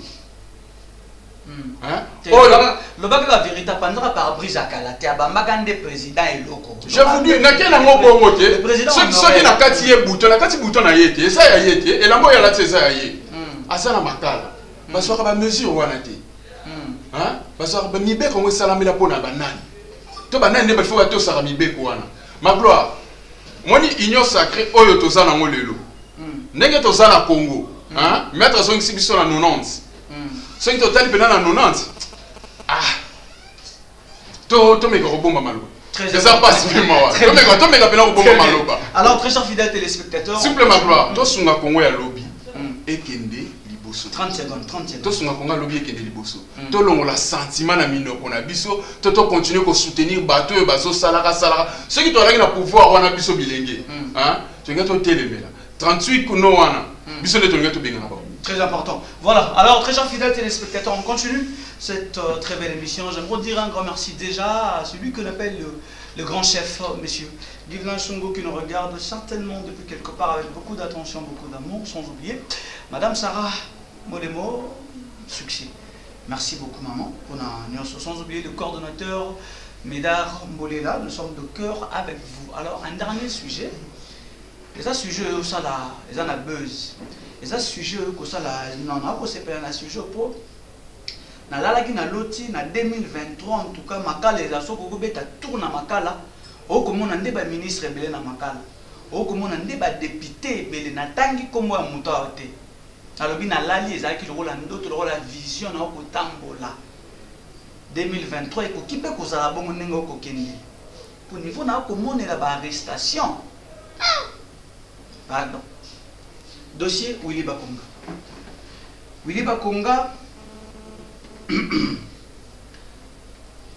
Le bac la vérité pendant par brise à Kalate à Bambagande président et loco. Je vous dis n'a qu'un mot bon côté. Ce qui n'a qu'à tirer bouton, la qu'à bouton a été, ça y a été et la moya la ça y est. À ça la makala. Parce qu'on a mesure wanate. Hein? Parce qu'on a mis bec on salami la peau na banane. To banane ne faut to salami bec wana. Ma gloire. Moni union sacrée oyo to za na ngolelo. Ndenge to za na Congo. Hein? Mettre son exhibition na 90. Ce qui total pendant la 90. Ah. To me robomba malo. C'est ça passe vraiment. To me pendant robomba malo. Alors très chers fidèles téléspectateurs. Simplement gloire. To sunga Congo ya lobby. Ekende liboso. 30 secondes. To sunga Congo lobby ekende liboso. To longola sentiment na minoko na biso. To continuer ko soutenir bato e bazo salaka. Ce qui tola na pouvoir wana biso bilenge. Hein? Tu ngata to telemela. 38 kuno wana. Biso ne to ngata benga ba. Très important. Voilà. Alors, très chers fidèles téléspectateurs, on continue cette très belle émission. J'aimerais dire un grand merci déjà à celui qu'on appelle le grand chef, monsieur Divlin Chungo, qui nous regarde certainement depuis quelque part avec beaucoup d'attention, beaucoup d'amour, sans oublier Madame Sarah Molemo, succès. Merci beaucoup, maman, pour sans oublier le coordonnateur Médard Mbolela. Nous sommes de cœur avec vous. Alors, un dernier sujet. Les sujets, ça là, ils en a buzz. Et ça sujet que ça là non pas c'est pas un sujet pour na la qui na loti na 2023 en tout cas makala les asso ko beta tourne makala o comme on ande ba ministre belé na makala o comme on ande ba député belé na tangi comme ya muto aote alobi na lali ezaki le la ndoto le la vision na ko tambola 2023 ko kipe ko sala bongo nengo ko kende pour niveau na ko monela ba arrestation pardon. Dossier Willy Bakonga. Willy Bakonga,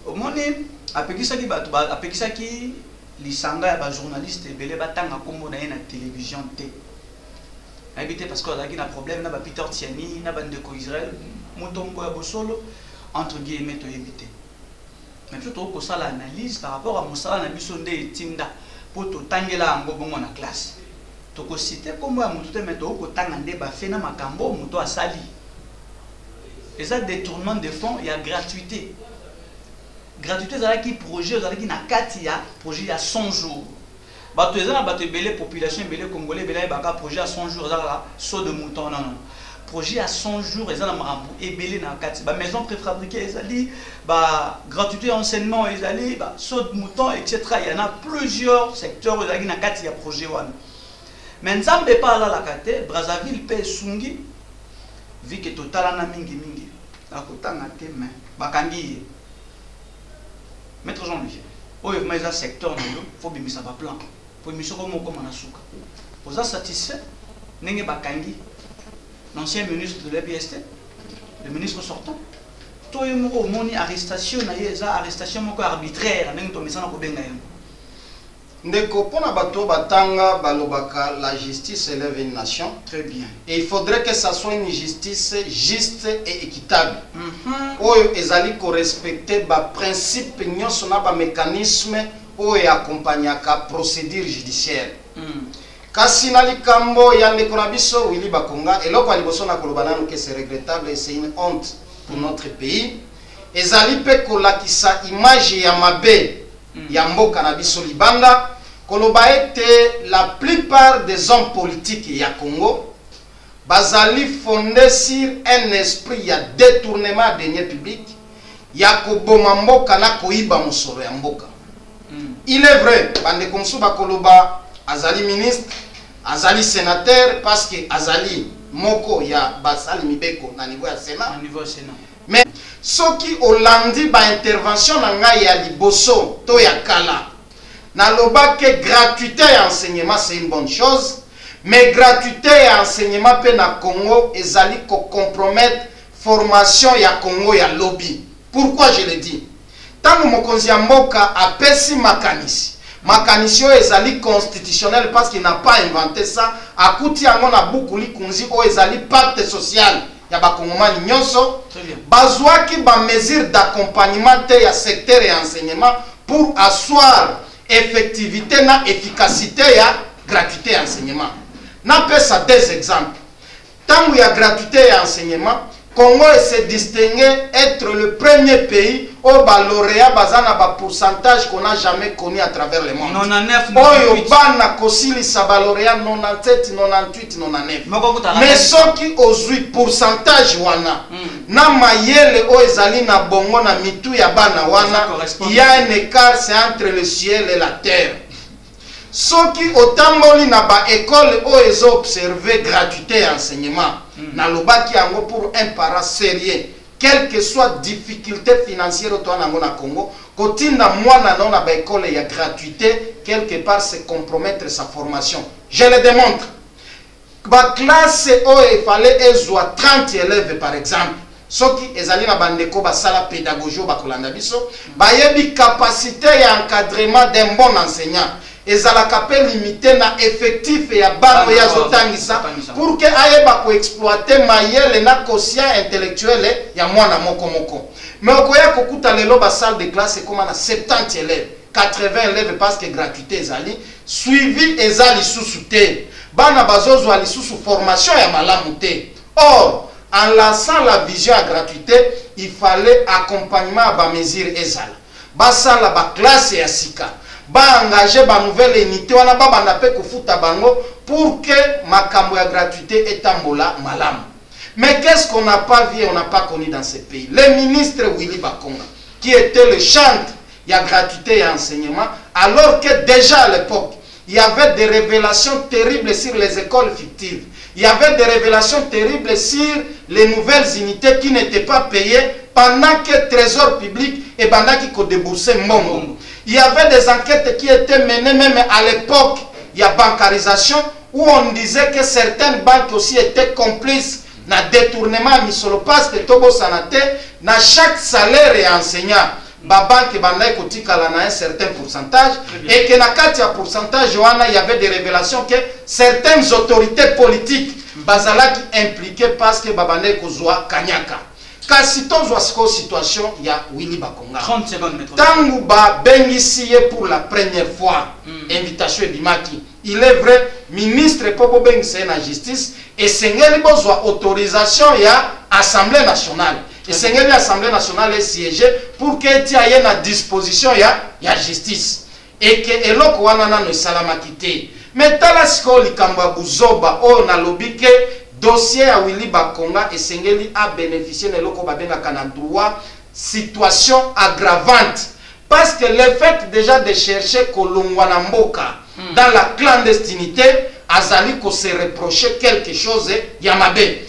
au moment apekisaki lisanga ya journaliste belé batanga kombo na télévision té. Habité parce que là il y a un problème na ba Peter Tiani na bande ko Israël motombo ya bosolo entre guillemets to éviter. Mais plutôt ko ça l'analyse par rapport à mosala na biso nde tinda pour to tangela ngo bongo na classe. Toko cité comme ya mutu te meto ko tanga ndeba fe na makambo mutu asali. Et ça détournement de fonds, il y a gratuité. Gratuité ça qui projet ça qui na kati ya projet ya 100 jours. Bato ezana bato belé population belé congolais belé baka projet à 100 jours ça saut de mouton non. Projet à 100 jours ezana marambo et belé na kati ba maison préfabriquée ezali ba gratuité enseignement ezali ba saut de mouton etc. Il y en a plusieurs secteurs ezali na kati ya projet wana. Mais nzambe pas là la kate Brazzaville pe sungi vu que total na mingi la kotanga te mais bakangi maître Jean-Louis oyo mais ça secteur na yo faut bimisa ba plan pour mission comme na suka vous êtes satisfait nenge bakangi l'ancien ministre de l'EPST le ministre sortant to yo moko moni arrestation na yeza arrestation moko arbitraire nenge to misana ko benga yango. Ndeko pona bato batanga balobaka la justice élève une nation. Très bien. Et il faudrait que ça soit une justice juste et équitable. Oyo ezali ko respecter ba principe nyonso na ba mécanisme oyo accompagnaka procédure judiciaire. Kasi na likambo ya ndeko na biso Willy Bakonga eloko aliboso na koloba nanu que c'est regrettable et c'est une honte pour notre pays. Ezali pe kolakisa image ya mabe ya mboka na biso libanda koloba ete la plupart des hommes politiques ya Congo bazali fondé sur un esprit ya détournement de deniers publics ya koboma mboka na koiba musolo ya mboka. Il est vrai bande komsu ba koloba azali ministre azali sénateur parce que azali moko ya basali mibeko na niveau ya Sénat. Mais ce qui Hollandi ba intervention na ngai ya liboso to ya kala. Na loba que gratuité et enseignement c'est une bonne chose, mais gratuité et enseignement pe na Congo ezali ko compromettre formation ya Congo ya lobby. Pourquoi je le dis? Tant mokonzi ya mboka apesi makanisi. Makanisi o ezali constitutionnel parce qu'il n'a pas inventé ça. Akuti yango na bukuli kunzi o ezali pacte social. Ya ba kongomani nyonso. Bazwaki ba mesure d'accompagnement te ya secteur et enseignement pour asseoir effectivité na efficacité ya gratuité et enseignement. Na pesa des exemples. Tant il y a gratuité et enseignement, Congo se distingué être le premier pays où le lauréat bazana ba pourcentage qu'on n'a jamais connu à travers le monde. 99, 98. Bana kosili sa lauréat 97, 98, 99. Mais ceux qui osui pourcentage wana na mayele o ezali na bongo na mitu ya bana wana, il y a un écart c'est entre le ciel et la terre. Ceux qui otamboli na ba école o ezo observer gratuité et enseignement. Na lobaki yango pour un parent sérieux, quelle que soit difficulté financière au na Congo, kotinda mwana non na ba école ya gratuité, quelque part c'est compromettre sa formation. Je le démontre. Ba classe o il fallait ezwa 30 élèves par exemple. Soki ezali na bandeko ba sala pédagogie ba kolanda biso, ba yebi capacité ya encadrement d'un bon enseignant. Ezalaka pe limité na effectif ya bano ya zotangisa pour que ayeba ko exploiter mayele na quotient intellectuel ya mwana moko moko. Mais okoya kokuta lelo ba salle de classe comme na 70 élèves, 80 élèves parce que gratuité ezali, suivi ezali sous-souté. Bana bazozwa li sous formation ya malamu te. Or, en lançant la vision à gratuité, il fallait accompagnement à ba mesure ezala. Ba sala ba classe ya sika. Ba engager ba nouvelle unité wana ba banda pe kofuta bango pour que makambo ya gratuité etambola malamu. Mais qu'est-ce qu'on n'a pas vu, on n'a pas connu dans ce pays? Le ministre Willy Bakonga, qui était le chantre, il y a gratuité et enseignement, alors que déjà à l'époque, il y avait des révélations terribles sur les écoles fictives. Il y avait des révélations terribles sur les nouvelles unités qui n'étaient pas payées pendant que le trésor public et pendant qu'il déboursait Mongo. Il y avait des enquêtes qui étaient menées même à l'époque, il y a bancarisation, où on disait que certaines banques aussi étaient complices dans le détournement misolopaste et tobo sanate, dans chaque salaire et enseignant. La banque a un certain pourcentage et que dans le pourcentage, il y avait des révélations que certaines autorités politiques qui impliquaient parce que Babane Kozwa Kanyaka. Car si tu as une situation, il y a Willy Bakonga. 30 secondes, maître. Tangu ba bengisie pour la première fois, invitation de Maki. Il est vrai, ministre Popo Bengise na justice et Sengeli Bozwa autorisation ya Assemblée nationale. Et Sengeli Assemblée nationale est siégé pour que tu aies à disposition ya justice. Et que eloko wana no salamakite. Mais talasko likamba buzoba o na lobike dossier à Willy Bakonga et Sengeli a bénéficié de l'oko babenga kana droit situation aggravante parce que le fait déjà de chercher Kolongwana Mboka dans la clandestinité azali ko se reprocher quelque chose yamabe.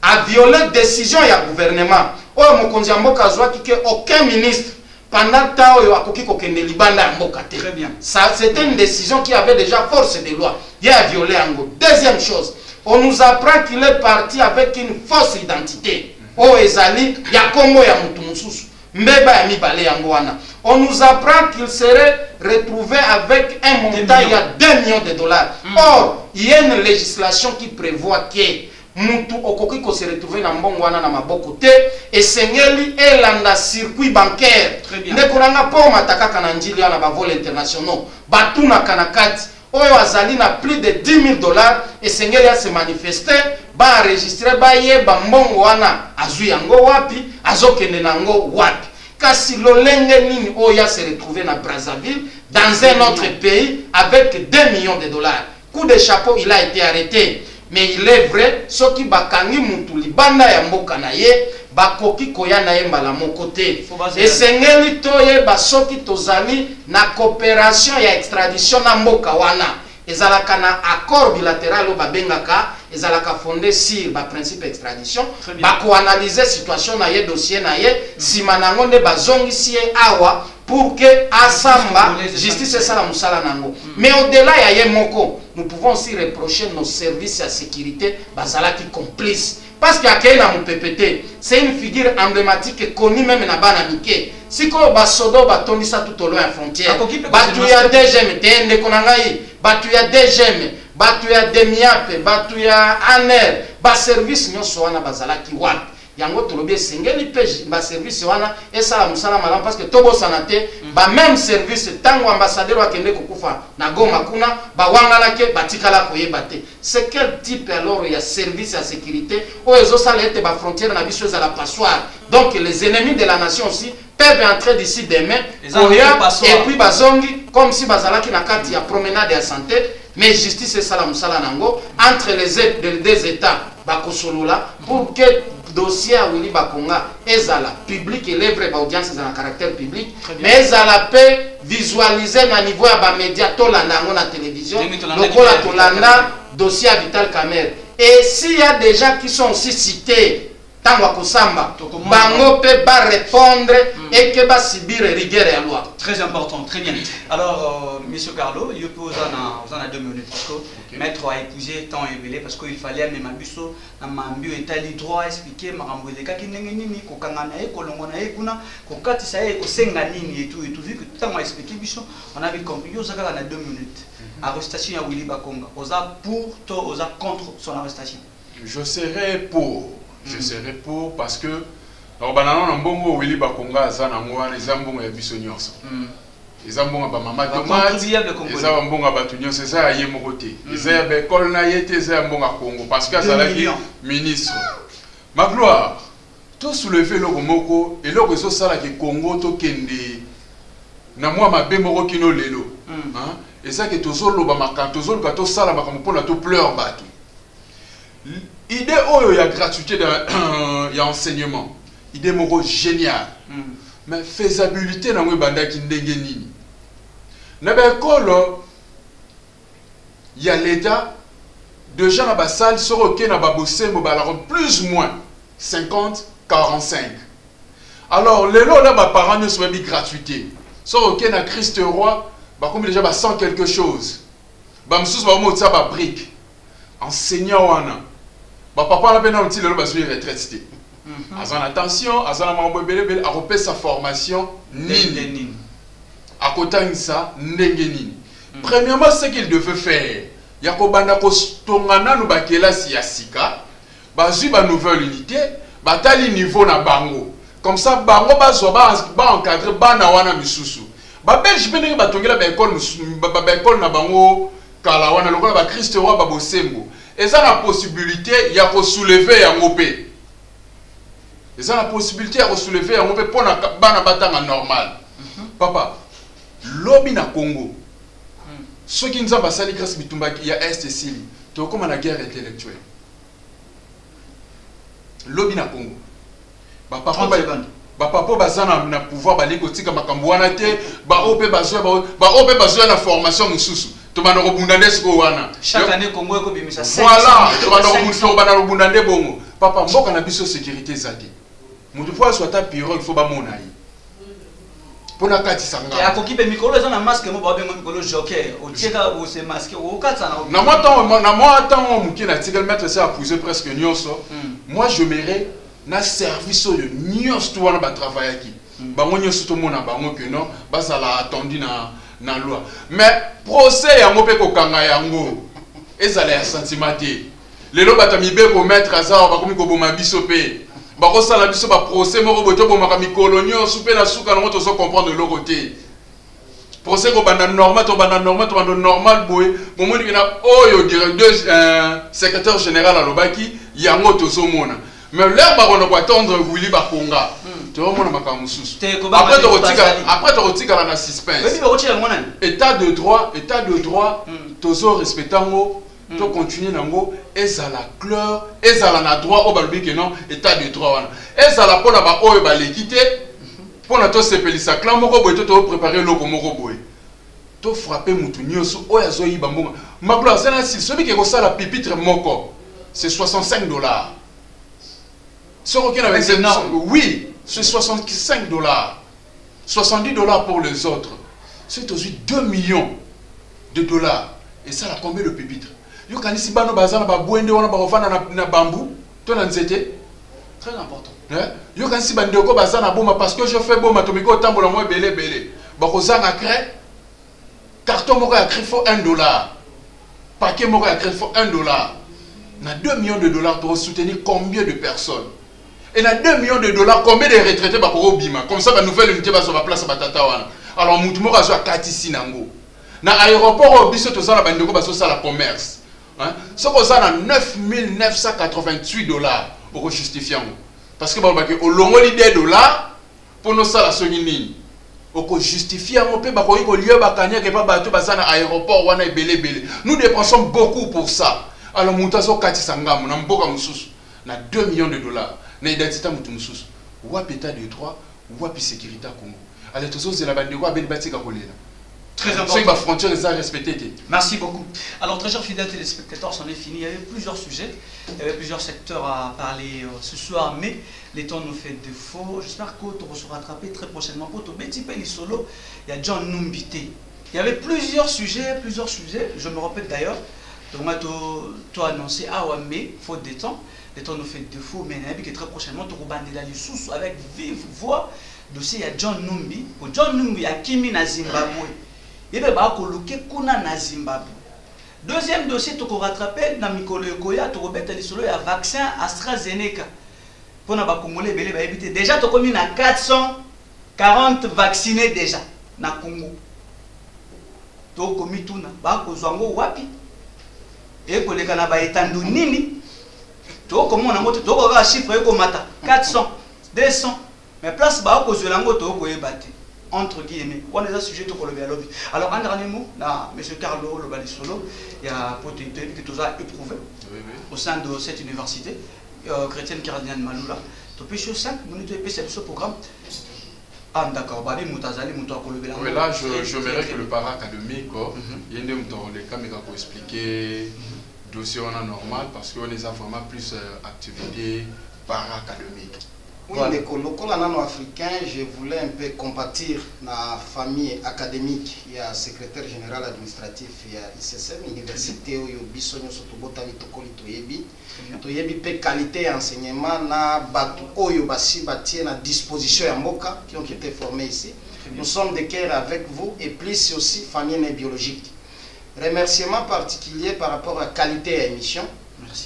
A violé décision ya gouvernement. Oh mokonzi Mboka zwa que aucun ministre pendant temps yo akoki ko kende libanda Mboka te. Très bien. Ça c'était une décision qui avait déjà force de loi. Il a violé Ango. Deuxième chose, on nous apprend qu'il est parti avec une fausse identité. Oh ezali ya Congo ya mutu mususu. Mbeba ya mibale yango wana. On nous apprend qu'il serait retrouvé avec un montant il y a 2 millions de dollars. Or, il y a une législation qui prévoit que mutu okoki ko se retrouver na mbongo wana na maboko te et Sengeli elanda circuit bancaire. Nekoranga po matakaka na njili na ba vol internationaux. Batuna kanakati oyo azali na plus de 10 000 dollars et Sengeli a se manifester ba enregistrer ba yeba mbongo wana azui yango wapi azokende nango wapi. Kasi lolenge nini oya se retrouver na Brazzaville dans un autre pays avec 2 millions de dollars. Coup de chapeau, il a été arrêté. Mais il est vrai, ceux qui bakangi mutu libanda ya mboka na ye, bakoki koya na ye mbala moko te. Et Sengeli toye ba soki tozali na coopération ya extradition na mboka wana. Ezalaka na accord bilatéral o babengaka ezalaka fondé sur ba principe extradition ba ko analyser situation na ye dossier na ye sima nango nde bazongisi awa pour que asamba justice ça la musala nango. Mais au-delà ya ye moko, nous pouvons aussi reprocher nos services de sécurité bazalaki complices. Parce qu'il y a quelqu'un dans mon PPT, c'est une figure emblématique connue même dans Banamike. Si ko basodo batondi ça tout au long de la frontière, batuya DGM, tende konangai, batuya DGM, batuya Demiape, batuya ANER, ba service nyonso wana bazalaki wapi. Yango tolobi sengeli page ba service wana esala musala malam parce que tobo sanate ba même service tango ambassadeur wa kende kokufa na Goma kuna ba wangalake batikala koyebate. C'est quel type alors il y a service à sécurité o ezo sala ete ba frontière na biso za la passoire. Donc les ennemis de la nation aussi peuvent entrer d'ici demain et puis bazongi comme si bazalaki na kati ya promenade ya santé mais justice esala musala nango entre les deux états bakosolola pour que dossier à Willy Bakonga ezala public et l'œuvre d'audience est un caractère public mais ezala peut visualiser na niveau ya ba média tolanda ngo na télévision lokola tolanda dossier à Vital Kamerhe et s'il y a des gens qui sont aussi cités tango kosamba bango peut ba répondre et que ba subir rigueur et loi. Très important, très bien. Alors monsieur Carlo, il peut vous en a 2 minutes parce que maître a épousé tant évelé parce qu'il fallait même abuso na mambu etali droit expliquer makambo eleka kinenge nini kokangana e kolongona e kuna kokatisa e kosenga nini et tout vu que tout a expliqué biso on avait compris yo zakala na 2 minutes. Arrestation ya Willy Bakonga. Oza pour toi oza contre son arrestation. Je serai pour. Je serai pour parce que banana na mbongo Willy Bakonga azana ngwana ezambongo ya biso nyonso. Ezambongo ba mama tomate. Ezaba mbongo batu nyonso eza ye mokote. Eza ba école na yete eza mbongo Congo parce que azalaki ministre. Ma gloire. Tout soulever le moko et le réseau sala ki Congo to kende na moi mabe moko kino lelo. Hein? Et ça que tozolo ba makanto tozolo ka to sala makambo pona to pleure batu. Idée oyo ya gratuité de ya enseignement. Idée moko génial. Mais faisabilité na ngwe bandaki ndenge nini. Na ba école il y a l'état de gens na ba salle soro ke na ba bosembo ba la plus ou moins 50 45. Alors les lots là ba parents ne sont pas gratuité. Soro ke na Christ roi ba comme déjà ba 100 quelque chose. Ba msusu ba mo tsa ba brique. Enseignant wana ba papa na pena mti lelo ba sur retraité. Azan attention, azan mambo belebele a repé sa formation nini. À côté de ça, ndenge nini. Premièrement, ce qu'il devait faire, yakobanda ko tongana no bakela si asika, bazui ba nouvelle unité, batali niveau na bango. Comme ça bango ba encadrer bana wana misusu. Ba belge benenge batongela ba école ba école na bango kala wana lokola ba Christ roi ba bosembo. Et ça la possibilité il y a soulever yango pe. Et ça la possibilité à soulever yango pe pour na bana batanga normal. Papa, lobi na Congo. Ceux qui nous ont basali grâce bitumba il y a est sili. Tu comme la guerre intellectuelle. Lobi na Congo. Ba papa bazana na pouvoir bali kotika makambo wana te ba ope bazwa na formation mususu. Tobana robundande siko wana. Chaque année Congo ko bimisa. Voilà, tobana robundande bongo. Papa mboka na biso sécurité zate. Mutu fois soit ta pirogue faut ba mona yi. Pona kati sanga. Ya kokipe mikolo za na masque mo ba bengo mikolo joker. O tieka o se masque o katsa na. Na moi attends muki na tikel mettre ça à pousser presque nyonso. Moi je m'irai na service de nyonso to wana ba travailler ki. Bango nyonso to mona bango que non, ba ça la attendu na loi. Mais procès yango pe ko kanga yango. Ezala ya sentiment te. Lelo batamibe ko mettre azar ba komi ko boma biso pe. Ba ko sala biso ba procès moko boto boma ka mikolonio soupe na suka ngo to so comprendre le côté. Procès ko banda normal to banda normal boy. Momoni na oyo directeur secrétaire général alobaki yango to so mona. Mais l'air ba ko attendre Willy Bakonga. Tu vas mona makambo susu. Après tu retika na suspense. État de droit, tozo respectango. To continuer nango ezala clair ezala na droit au balbi que non état de droit wana ezala pona ba oyo ba l'équité pona to sepelisa clan moko boy to préparer loko moko boy to frapper mutu nyoso oyo azoyiba mbonga maglo azana si sobi ke ko sala pipitre moko c'est 65 $. Ce requin avec oui, c'est 65 $. 70 $ pour les autres. C'est aussi 2 millions de $. Et ça, a combien de pupitres? Yo kanisi bano bazana ba bwende wana ba ofana na bambou, to na nzete. Très important. Yo kanisi bandeko bazana boma parce que je fais boma tomiko tambola moi belé. Ba kozanga cré. Carton moko ya cré faut 1 $. Paquet moko ya cré faut 1 $. Na 2 millions de $, pour soutenir combien de personnes? Et na 2 millions de $, combien de retraités ba ko bima? Comme ça ba nouvelle unité ba so ba place ba tata wana. Alors mutu moko azo akatisi nango. Na aéroport biso to za la bandeko ba so sala commerce. Ce qu'on a 9 988 $, pour justifier. Parce que au long l'idée $, pour nous ça la sonini. Pour justifier, on peut pas aéroport wana belé. Nous dépensons beaucoup pour ça. Alors mutazo kati sangam na mboka mususu na 2 millions de $. Na identité mutu mususu. Wapi état de droit, wapi sécurité Congo. Alors tous ces la bandeko abeli batika kolela. Très important. Merci beaucoup. Alors, très chers fidèles téléspectateurs, c'en est fini. Il y avait plusieurs sujets, il y avait plusieurs secteurs à parler ce soir, mais les temps nous fait défaut. J'espère qu'on va se rattraper très prochainement. Pour Betty Pelli Solo, il y a John Numbite. Il y avait plusieurs sujets. Je me rappelle d'ailleurs, donc tu as annoncé, mais faute de temps. Les temps nous fait défaut, mais il y a très prochainement, tu vas aller sous avec vive voix. Dossier, il y a John Numbi. Pour John Numbi, il y a Kimi na Zimbabwe. Il va coloquer kuna na Zimbabwe. Deuxième dossier, tu vas rattraper dans Mikolo Yokoya, tu vas mettre le vaccin AstraZeneca. Pour les Congolais, déjà tu as commis 440 vaccinés déjà na Congo. Tu as commis tout na Bakozwango wapi. Et pour les Canaba étando nini. Tu as commis un chiffre comme 400, 200. Mais place ba ko zolango to ko ebate entre guillemets. On est un sujet to ko le lobby. Alors un dernier mot na monsieur Carlo Lobalisolo, il y a potentiel que tous a éprouvé au sein de cette université chrétienne cardinal Malula. To pêche 5 minutes et c'est ce programme. Ah d'accord, bah les mutazali muto ko le oui, là je verrais que le para académique il y a des temps les caméras pour expliquer dossier on a normal parce qu'on les a vraiment plus activités para académiques. Oui, mais le colonel africain, je voulais un peu compatir la famille académique. Il y a secrétaire général administratif, il y a ICSM, université où il y a bisogno sotobotani tokoli toyebi. Toyebi pe qualité enseignement na batu oyo basi batie na disposition ya mboka qui ont été formés ici. Nous sommes de cœur avec vous et plus aussi famille biologique. Remerciement particulier par rapport à la qualité de l'émission.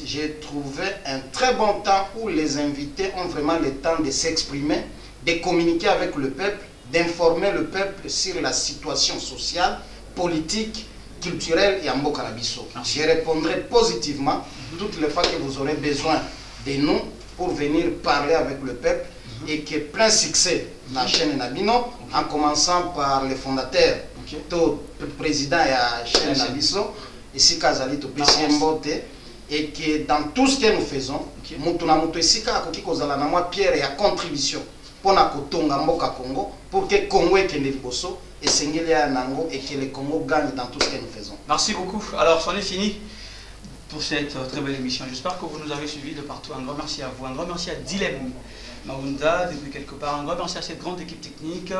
J'ai trouvé un très bon temps où les invités ont vraiment le temps de s'exprimer, de communiquer avec le peuple, d'informer le peuple sur la situation sociale, politique, culturelle et en Bokarabiso. Je répondrai positivement toutes les fois que vous aurez besoin de nous pour venir parler avec le peuple et que plein succès dans la chaîne Nabino, en commençant par le fondateur, le président de la chaîne Nabiso, ici Kazali, to Mbote. Et que dans tout ce que nous faisons, pierre et à contribution pour Congo, pour que le Congo ait Liboso et que le Congo gagne dans tout ce que nous faisons. Merci beaucoup. Alors, c'en est fini pour cette très belle émission. J'espère que vous nous avez suivis de partout. Un grand merci à vous. Un grand merci à Dilem Maounda, depuis quelque part. Un grand merci à cette grande équipe technique.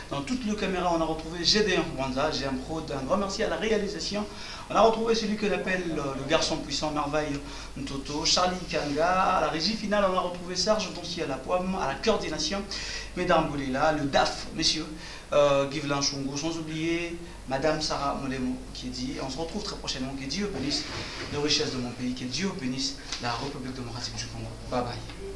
Dans toutes les caméras, on a retrouvé GD1 Rwanda, GM Prod. Un grand merci à la réalisation. On a retrouvé celui que l'appelle le garçon puissant, Merveille Ntoto, Charlie Kanga. À la régie finale, on a retrouvé Serge Donci à la pomme, à la coordination, Mesdames Boulila, le DAF, messieurs, Guivelin Chungo, sans oublier Madame Sarah Molemo, qui dit, on se retrouve très prochainement, que Dieu bénisse les richesses de mon pays, que Dieu bénisse la République démocratique du Congo. Bye bye.